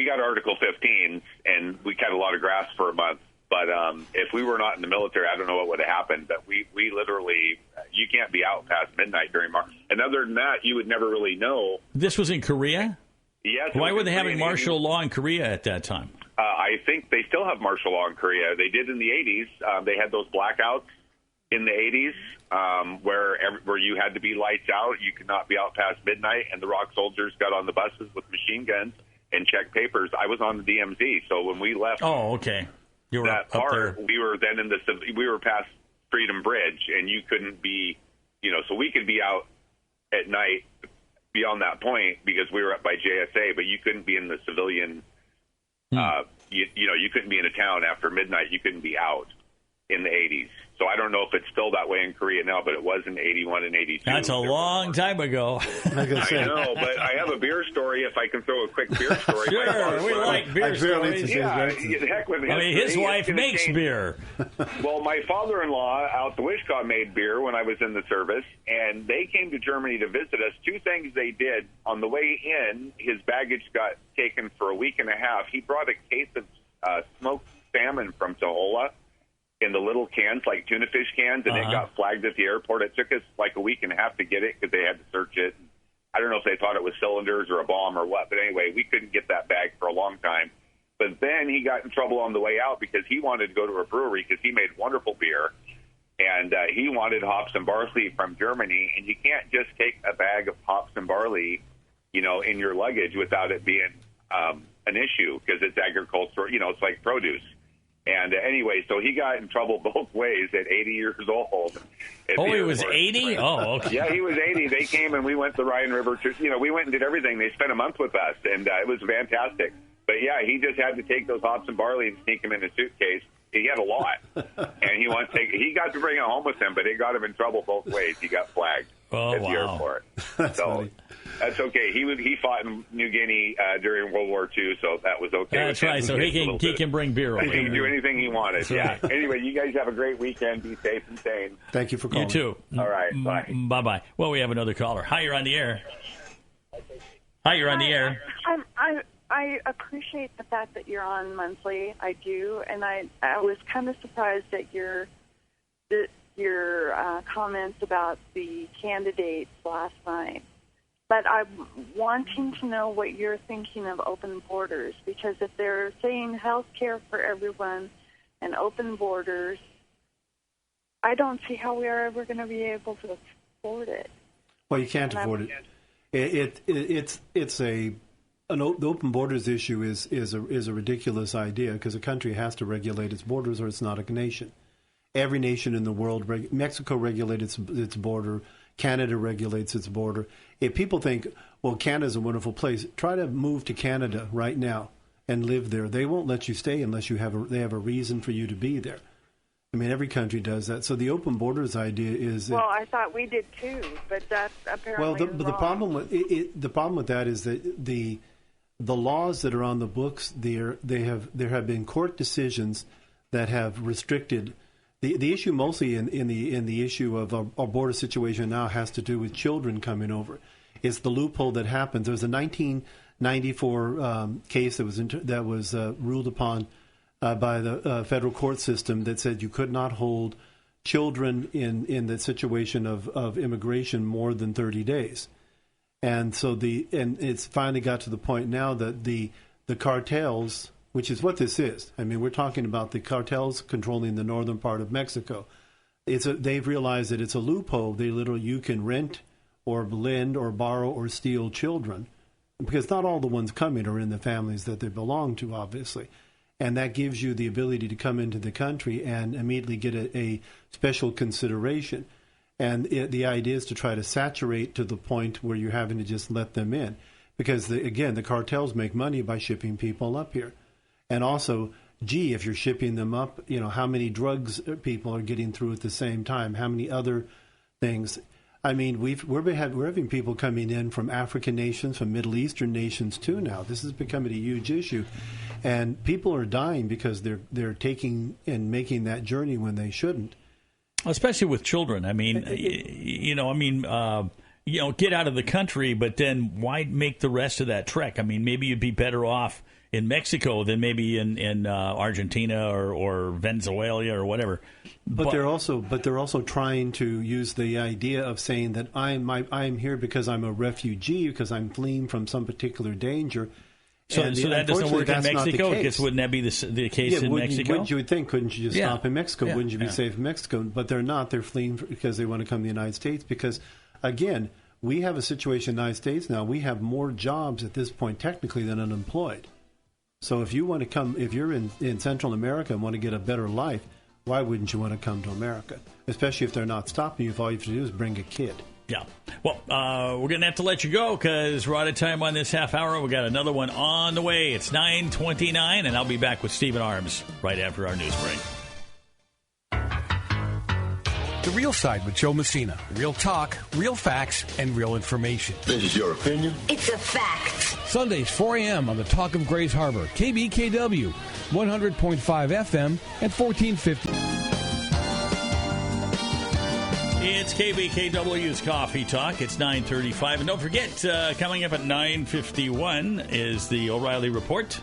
got Article 15, and we cut a lot of grass for a month. But if we were not in the military, I don't know what would have happened. But we literally, you can't be out past midnight during March. And other than that, you would never really know. This was in Korea? Yes. Why were they having martial law in Korea at that time? I think they still have martial law in Korea. They did in the 80s. They had those blackouts in the 80s where you had to be lights out. You could not be out past midnight, and the Rock Soldiers got on the buses with machine guns and checked papers. I was on the DMZ, so when we left you were that up part, there. we were then we were past Freedom Bridge, and you couldn't be, so we could be out at night beyond that point because we were up by JSA, but you couldn't be in the civilian, you couldn't be in a town after midnight. You couldn't be out in the 80s. So I don't know if it's still that way in Korea now, but it was in 81 and 82. That's a long time ago. I know, but I have a beer story if I can throw a quick beer story. Sure, we like beer stories. Yeah, heck with it. I mean, his wife makes beer. Well, my father-in-law out the Wishkah made beer when I was in the service, and they came to Germany to visit us. Two things they did. On the way in, his baggage got taken for a week and a half. He brought a case of smoked salmon from Tohola in the little cans, like tuna fish cans, and it got flagged at the airport. It took us like a week and a half to get it because they had to search it. I don't know if they thought it was cylinders or a bomb or what, but anyway, we couldn't get that bag for a long time. But then he got in trouble on the way out because he wanted to go to a brewery because he made wonderful beer, and he wanted hops and barley from Germany, and you can't just take a bag of hops and barley, in your luggage without it being an issue because it's agricultural, it's like produce. And anyway, so he got in trouble both ways at 80 years old. Oh, he was 80? Oh, okay. Yeah, he was 80. They came and we went to the Rhine River. We went and did everything. They spent a month with us, and it was fantastic. But yeah, he just had to take those hops and barley and sneak them in a suitcase. He had a lot, and he got to bring it home with him, but it got him in trouble both ways. He got flagged at the airport. That's so funny. That's okay. He fought in New Guinea during World War II, so that was okay. That's right. So he can bring beer over. He can do anything he wanted. That's yeah. right. Anyway, you guys have a great weekend. Be safe and sane. Thank you for calling. You too. All right. Bye. Bye. Well, we have another caller. Hi, you're on the air. Hi, you're on the air. I appreciate the fact that you're on monthly. I do, and I was kind of surprised at your comments about the candidates last night. But I'm wanting to know what you're thinking of open borders, because if they're saying health care for everyone and open borders, I don't see how we are ever going to be able to afford it. Well, you can't afford it. The open borders issue is a ridiculous idea, because a country has to regulate its borders or it's not a nation. Every nation in the world, Mexico regulates its border, Canada regulates its border. If people think, well, Canada's a wonderful place, try to move to Canada right now and live there. They won't let you stay unless they have a reason for you to be there. I mean, every country does that. So the open borders idea is... Well, I thought we did too, but that's apparently wrong. The problem with that is that the laws that are on the books, there have been court decisions that have restricted... The issue mostly in the issue of our border situation now has to do with children coming over. It's the loophole that happens. There was a 1994 case that was ruled upon by the federal court system that said you could not hold children in the situation of immigration more than 30 days. And so it's finally got to the point now that the cartels, which is what this is. I mean, we're talking about the cartels controlling the northern part of Mexico. They've realized that it's a loophole. You can rent or lend or borrow or steal children, because not all the ones coming are in the families that they belong to, obviously. And that gives you the ability to come into the country and immediately get a special consideration. And the idea is to try to saturate to the point where you're having to just let them in. Because, the cartels make money by shipping people up here. And also, if you're shipping them up, how many drugs people are getting through at the same time, how many other things. I mean, we're having people coming in from African nations, from Middle Eastern nations too now. This is becoming a huge issue. And people are dying because they're taking and making that journey when they shouldn't. Especially with children. I mean, get out of the country, but then why make the rest of that trek? I mean, maybe you'd be better off in Mexico than maybe in Argentina or Venezuela or whatever. But they're also trying to use the idea of saying that I'm here because I'm a refugee, because I'm fleeing from some particular danger. So that doesn't work in Mexico? Because wouldn't that be the case in Mexico? Wouldn't you would think, couldn't you just stop in Mexico? Wouldn't you be safe in Mexico? But they're not. They're fleeing because they want to come to the United States. Because, again, we have a situation in the United States now. We have more jobs at this point, technically, than unemployed. So if you want to come, if you're in Central America and want to get a better life, why wouldn't you want to come to America? Especially if they're not stopping you. If all you have to do is bring a kid. Yeah. Well, we're going to have to let you go because we're out of time on this half hour. We got another one on the way. It's 9:29, and I'll be back with Stephen Arms right after our news break. The Real Side with Joe Messina. Real talk, real facts, and real information. This is your opinion? It's a fact. Sundays, 4 a.m. on the Talk of Grays Harbor. KBKW, 100.5 FM and 1450. It's KBKW's Coffee Talk. It's 9:35. And don't forget, coming up at 9:51 is the O'Reilly Report.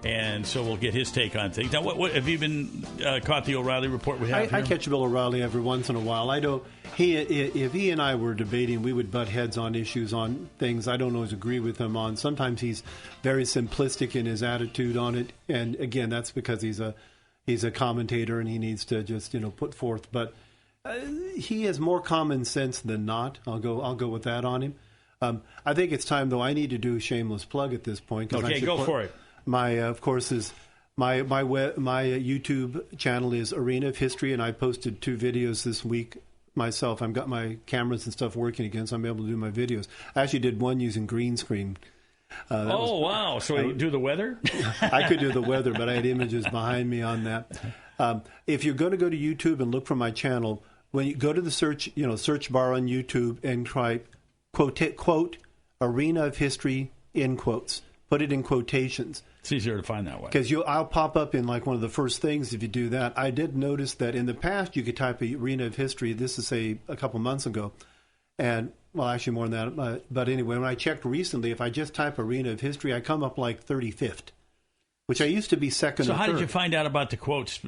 And so we'll get his take on things. Now, what have you been caught the O'Reilly Report we have here? I catch Bill O'Reilly every once in a while. If he and I were debating, we would butt heads on issues, on things I don't always agree with him on. Sometimes he's very simplistic in his attitude on it. And again, that's because he's a commentator and he needs to just, put forth. But he has more common sense than not. I'll go with that on him. I think it's time, though. I need to do a shameless plug at this point. Okay, go for it. My YouTube channel is Arena of History, and I posted 2 videos this week myself. I've got my cameras and stuff working again, so I'm able to do my videos. I actually did one using green screen. Wow. So you do the weather? I could do the weather, but I had images behind me on that. If you're going to go to YouTube and look for my channel, when you go to the search bar on YouTube and try quote arena of history in quotes, put it in quotations. It's easier to find that way. Because I'll pop up in like one of the first things if you do that. I did notice that in the past you could type arena of history. This is a couple months ago, and well, actually more than that. But anyway, when I checked recently, if I just type arena of history, I come up like 35th, which I used to be second. So or how third. did you find out about the quotes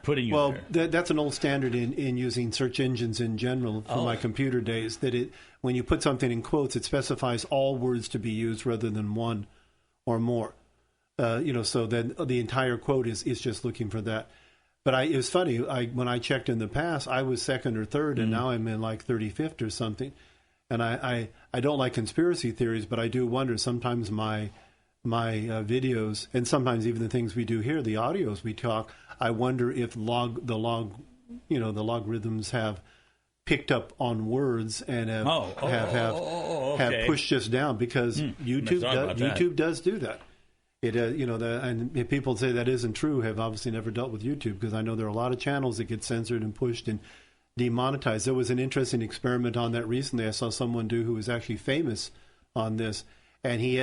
putting you well, there? That's an old standard in using search engines in general from my computer days. That when you put something in quotes, it specifies all words to be used rather than one or more. So then the entire quote is just looking for that. But it was funny. When I checked in the past, I was second or third, and now I'm in like 35th or something. And I don't like conspiracy theories, but I do wonder sometimes my videos, and sometimes even the things we do here, the audios we talk, I wonder if the logarithms have picked up on words and have pushed us down, because YouTube does do that. And people say that isn't true have obviously never dealt with YouTube, because I know there are a lot of channels that get censored and pushed and demonetized. There was an interesting experiment on that recently. I saw someone do who was actually famous on this, and he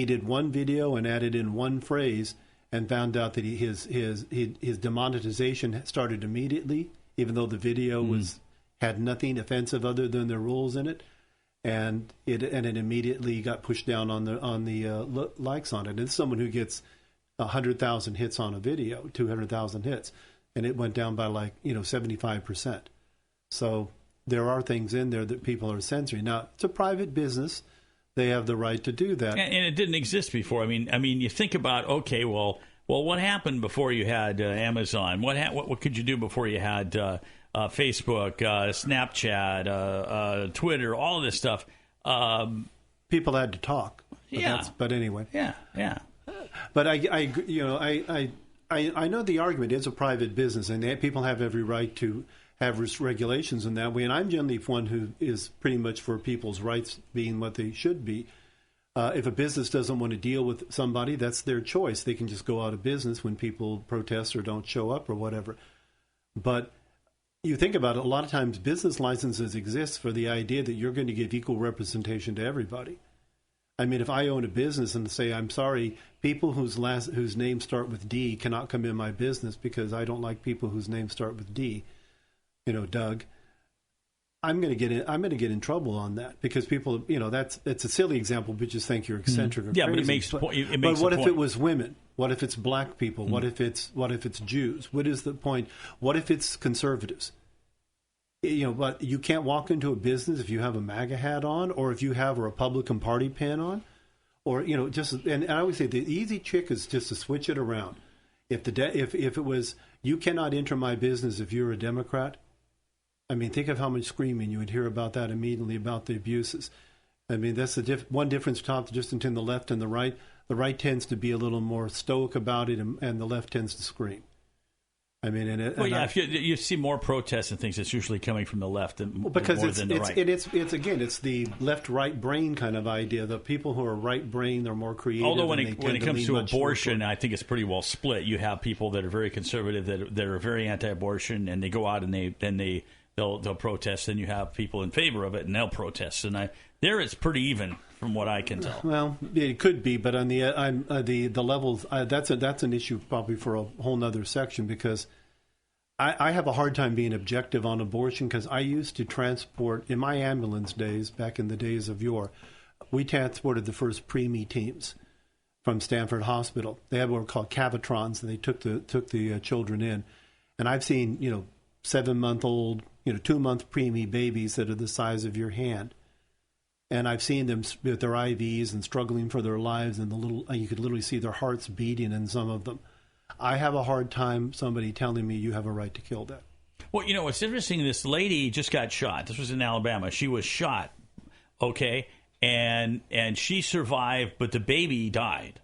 did one video and added in one phrase and found out that his demonetization started immediately, even though the video had nothing offensive other than the rules in it. And it immediately got pushed down on the likes on it. And it's someone who gets 100,000 hits on a video, 200,000 hits, and it went down by 75%. So there are things in there that people are censoring. Now, it's a private business; they have the right to do that. And it didn't exist before. I mean, you think about well, what happened before you had Amazon? What could you do before you had Facebook, Snapchat, Twitter, all of this stuff? People had to talk. But anyway. Yeah. But I know the argument is a private business, and people have every right to have regulations in that way. And I'm generally one who is pretty much for people's rights being what they should be. If a business doesn't want to deal with somebody, that's their choice. They can just go out of business when people protest or don't show up or whatever. But you think about it, a lot of times business licenses exist for the idea that you're going to give equal representation to everybody. I mean, if I own a business and say, I'm sorry, people whose names start with D cannot come in my business because I don't like people whose names start with D, Doug, I'm going to get in trouble on that, because people, it's a silly example, but just think you're eccentric or crazy. But it makes But what if it was women? What if it's black people? What if it's Jews? What is the point? What if it's conservatives? But you can't walk into a business if you have a MAGA hat on, or if you have a Republican Party pin on, or and I always say the easy trick is just to switch it around. If it was, you cannot enter my business if you're a Democrat. I mean, think of how much screaming you would hear about that immediately, about the abuses. I mean, that's the one difference just between the left and the right. The right tends to be a little more stoic about it, and the left tends to scream. I mean, if you see more protests and things, it's usually coming from the left than more than the right. It's the left-right brain kind of idea. The people who are right brain, they're more creative. Although when it comes to abortion, I think it's pretty well split. You have people that are very conservative, that are very anti-abortion, and they go out and they'll protest. And you have people in favor of it, and they'll protest. And there it's pretty even, from what I can tell. Well, it could be, but on the levels, that's an issue probably for a whole nother section, because I have a hard time being objective on abortion, because I used to transport, in my ambulance days, back in the days of yore, we transported the first preemie teams from Stanford Hospital. They had what were called Cavitrons, and they took the children in. And I've seen 7-month-old, 2-month preemie babies that are the size of your hand. And I've seen them with their IVs and struggling for their lives, and you could literally see their hearts beating in some of them. I have a hard time somebody telling me you have a right to kill that. Well, what's interesting, this lady just got shot. This was in Alabama. She was shot, okay, and she survived, but the baby died.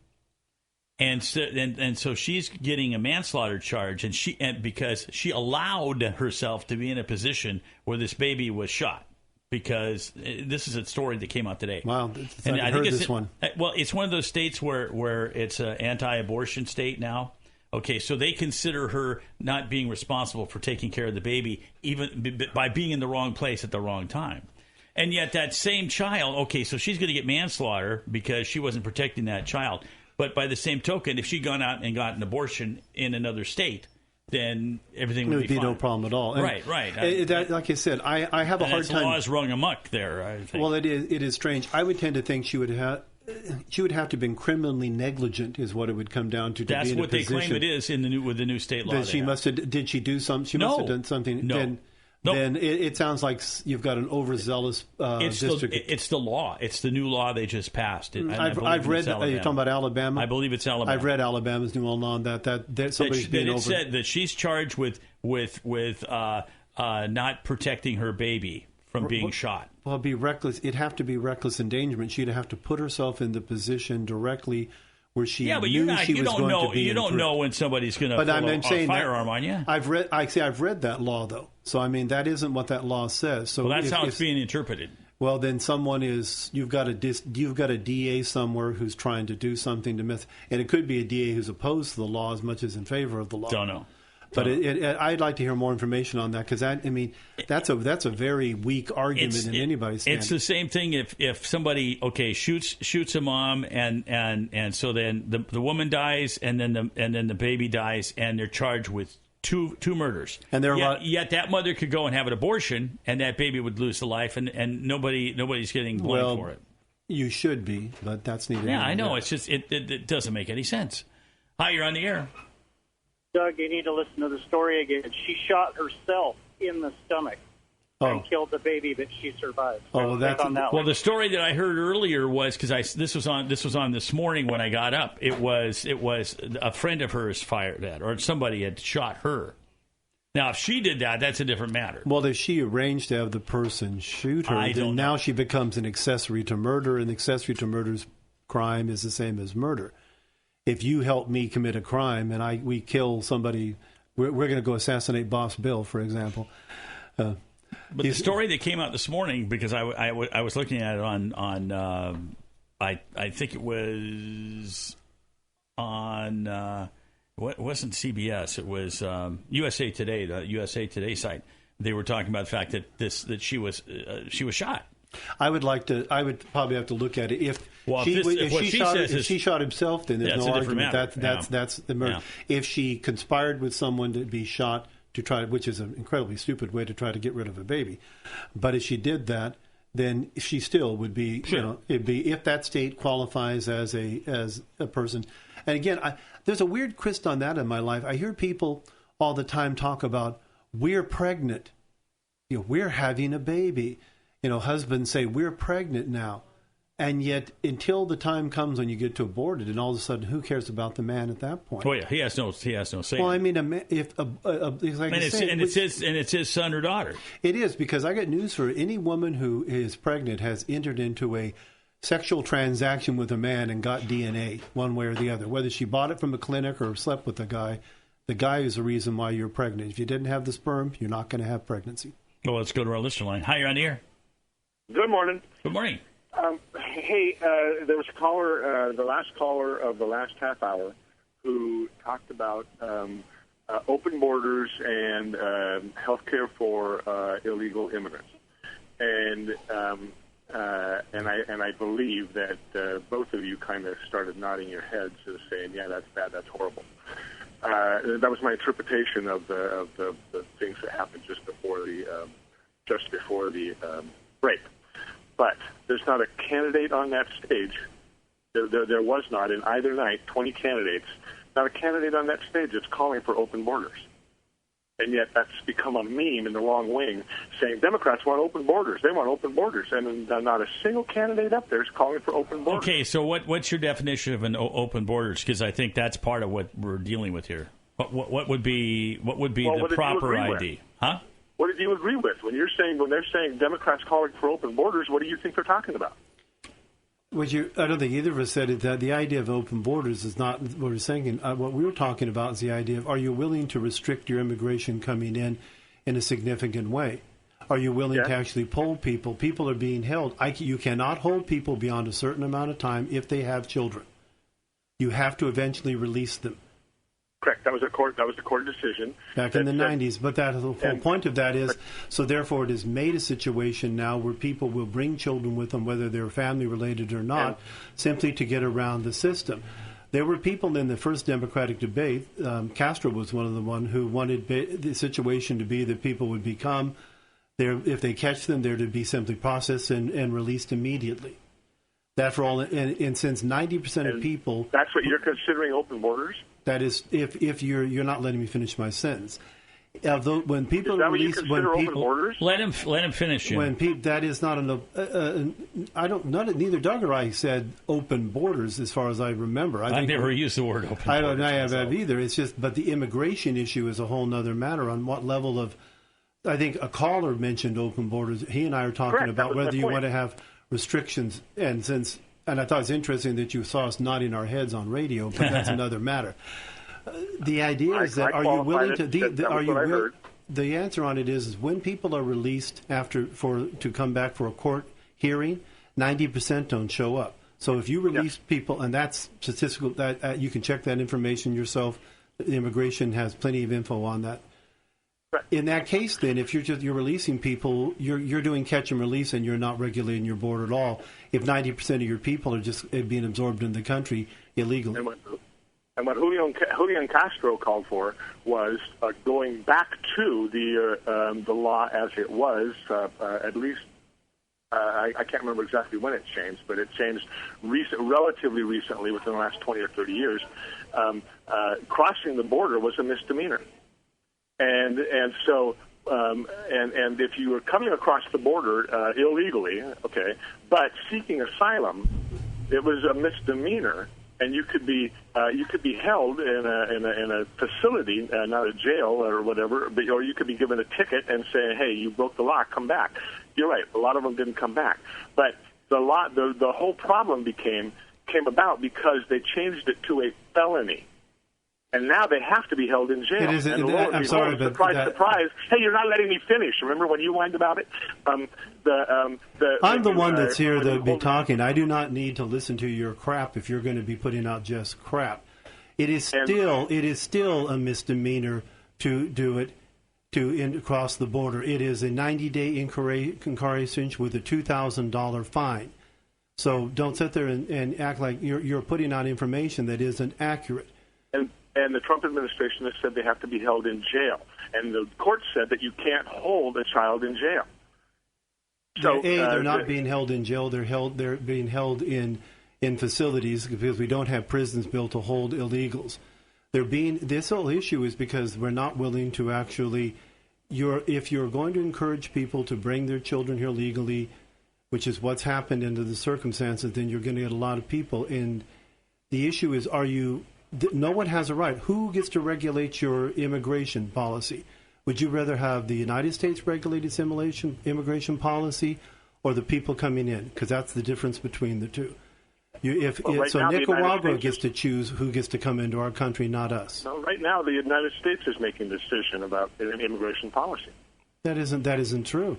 And so she's getting a manslaughter charge, and because she allowed herself to be in a position where this baby was shot. because this is a story that came out today. Wow, I heard this one. Well, it's one of those states where it's an anti-abortion state now. Okay, so they consider her not being responsible for taking care of the baby, even by being in the wrong place at the wrong time. And yet that same child, okay, so she's going to get manslaughter because she wasn't protecting that child. But by the same token, if she'd gone out and got an abortion in another state, then everything would be fine. No problem at all. And right. Like I said, I have a hard time. Laws rung amok there, I think. Well, it is strange. I would tend to think she would have to have been criminally negligent, is what it would come down to. That's what they claim it is with the new state law. That she must have. Did she do something? She must have done something. No. Then it sounds like you've got an overzealous district. It's the law. It's the new law they just passed. I've read. You're talking about Alabama? I believe it's Alabama. I've read Alabama's new law on that somebody's being over. It said that she's charged with not protecting her baby from being shot. Well, it'd be reckless. It'd have to be reckless endangerment. She'd have to put herself in the position directly where she knew she was going to be. You don't know when somebody's going to pull a firearm on you. I've read that law though, so I mean that isn't what that law says. So that's how it's being interpreted. Well, then you've got a DA somewhere who's trying to do something to miss, and it could be a DA who's opposed to the law as much as in favor of the law. Don't know. But I'd like to hear more information on that because that's a very weak argument in anybody's stand. It's the same thing if somebody shoots a mom and so then the woman dies and then the baby dies and they're charged with two murders. And yet that mother could go and have an abortion and that baby would lose the life and nobody's getting blamed for it. You should be, but that's needed. Yeah, I know. It's just it doesn't make any sense. Hi, you're on the air. Doug, you need to listen to the story again. She shot herself in the stomach and killed the baby, but she survived. So the story that I heard earlier was because this was on this morning when I got up. It was a friend of hers fired at, or somebody had shot her. Now, if she did that, that's a different matter. Well, if she arranged to have the person shoot her, then now she becomes an accessory to murder, and accessory to murder's crime is the same as murder. If you help me commit a crime and we kill somebody, we're going to go assassinate Boss Bill, for example. But the story that came out this morning, because I was looking at it on I think it was on it wasn't CBS, it was USA Today, the USA Today site. They were talking about the fact that she was shot. I would probably have to look at it. If she shot himself, then there's no argument. That's the murder. Yeah. If she conspired with someone to be shot which is an incredibly stupid way to try to get rid of a baby, but if she did that, then she still would be. Sure. It'd be if that state qualifies as a person. And again, there's a weird twist on that in my life. I hear people all the time talk about we're pregnant, we're having a baby. Husbands say, we're pregnant now. And yet, until the time comes when you get to abort it, and all of a sudden, who cares about the man at that point? Oh, yeah, he has no say. Well, I mean, it's his son or daughter. It is, because I got news for any woman who is pregnant has entered into a sexual transaction with a man and got DNA, one way or the other. Whether she bought it from a clinic or slept with the guy is the reason why you're pregnant. If you didn't have the sperm, you're not going to have pregnancy. Well, let's go to our listener line. Hi, you're on the air. Good morning. Good morning. Hey, there was a caller, the last caller of the last half hour, who talked about open borders and health care for illegal immigrants, and I believe that both of you kind of started nodding your heads as saying, "Yeah, that's bad, that's horrible." That was my interpretation of the things that happened just before the break. But there's not a candidate on that stage. There was not in either night 20 candidates. Not a candidate on that stage that's calling for open borders. And yet that's become a meme in the wrong wing, saying Democrats want open borders. They want open borders. And not a single candidate up there is calling for open borders. Okay, so what's your definition of an open borders? Because I think that's part of what we're dealing with here. What would be the proper ID? Huh? What did you agree with when they're saying Democrats calling for open borders? What do you think they're talking about? I don't think either of us said it. That the idea of open borders is not what we're saying. What we were talking about is the idea of: are you willing to restrict your immigration coming in a significant way? Are you willing to actually poll people? People are being held. You cannot hold people beyond a certain amount of time if they have children. You have to eventually release them. Correct. That was a court decision back in the 90s. But the whole point of that is, so therefore, it has made a situation now where people will bring children with them, whether they're family related or not, simply to get around the system. There were people in the first Democratic debate. Castro was one of the ones who wanted the situation to be that people would become, if they catch them, they're to be simply processed and released immediately. That for all, and since 90% of people, that's what you're considering open borders. That is, if you're not letting me finish my sentence. When people release, open borders? Let him finish. That is not neither Doug or I said open borders, as far as I remember. I've never used the word open borders. I don't have either. It's just, but the immigration issue is a whole other matter. On what level of, I think a caller mentioned open borders. He and I are talking about whether you want to have restrictions, and I thought it's interesting that you saw us nodding our heads on radio, but that's another matter. The idea is that are you willing to? The answer on it is when people are released to come back for a court hearing, 90% don't show up. So if you release people, and that's statistical, that you can check that information yourself. The immigration has plenty of info on that. In that case, then, if you're releasing people, you're doing catch and release, and you're not regulating your border at all. If 90% of your people are just being absorbed in the country illegally. And what Julian Castro called for was going back to the law as it was, at least. I can't remember exactly when it changed, but it changed relatively recently, within the last 20 or 30 years. Crossing the border was a misdemeanor. And so if you were coming across the border illegally, but seeking asylum, it was a misdemeanor, and you could be held in a facility, not a jail or whatever, or you could be given a ticket and say, hey, you broke the law, come back. You're right, a lot of them didn't come back, but the whole problem came about because they changed it to a felony. And now they have to be held in jail. I'm sorry, but surprise! Hey, you're not letting me finish. Remember when you whined about it? I'm the one that's here to be talking. I do not need to listen to your crap if you're going to be putting out just crap. It is still a misdemeanor to do it cross the border. It is a 90-day incarceration with a $2,000 fine. So don't sit there and act like you're putting out information that isn't accurate. And the Trump administration has said they have to be held in jail. And the court said that you can't hold a child in jail. So they're not being held in jail. They're being held in facilities because we don't have prisons built to hold illegals. This whole issue is because we're not willing to actually. If you're going to encourage people to bring their children here legally, which is what's happened under the circumstances, then you're going to get a lot of people. And the issue is, no one has a right. Who gets to regulate your immigration policy? Would you rather have the United States regulated immigration policy or the people coming in? Because that's the difference between the two. Nicaragua gets to choose who gets to come into our country, not us. No, right now the United States is making the decision about immigration policy. That isn't true.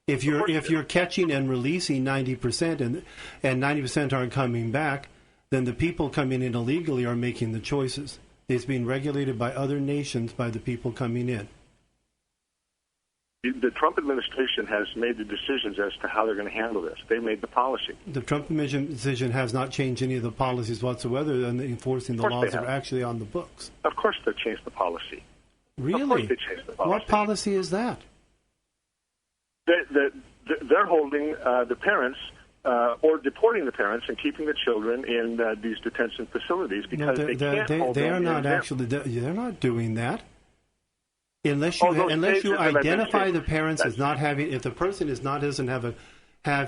If you're catching and releasing 90% and 90% aren't coming back, then the people coming in illegally are making the choices. It's being regulated by other nations, by the people coming in. The Trump administration has made the decisions as to how they're going to handle this. They made the policy. The Trump administration has not changed any of the policies whatsoever, and enforcing the laws that are actually on the books. Of course they've changed the policy. Really? Of course they changed the policy. What policy is that? They're holding the parents or deporting the parents and keeping the children in these detention facilities because they can't hold them. They are not actually. They're not doing that. Unless you identify the parents as not having, if the person doesn't have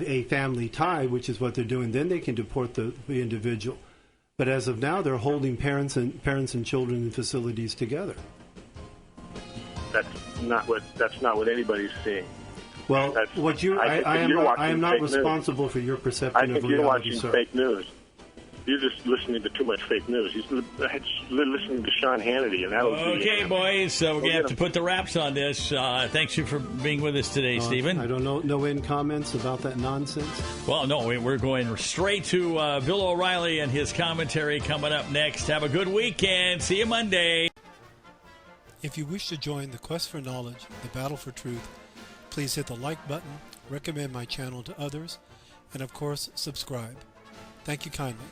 a family tie, which is what they're doing, then they can deport the individual. But as of now, they're holding parents and children in facilities together. That's not what anybody's seeing. Well, I am not responsible for your perception of reality, sir. I think you're watching fake news. You're just listening to too much fake news. He's listening to Sean Hannity, and that'll Okay, boys, so we're going to have to put the wraps on this. Thanks you for being with us today, Stephen. I don't know. No end comments about that nonsense? Well, no, we're going straight to Bill O'Reilly and his commentary coming up next. Have a good weekend. See you Monday. If you wish to join the quest for knowledge, the battle for truth, please hit the like button, recommend my channel to others, and of course, subscribe. Thank you kindly.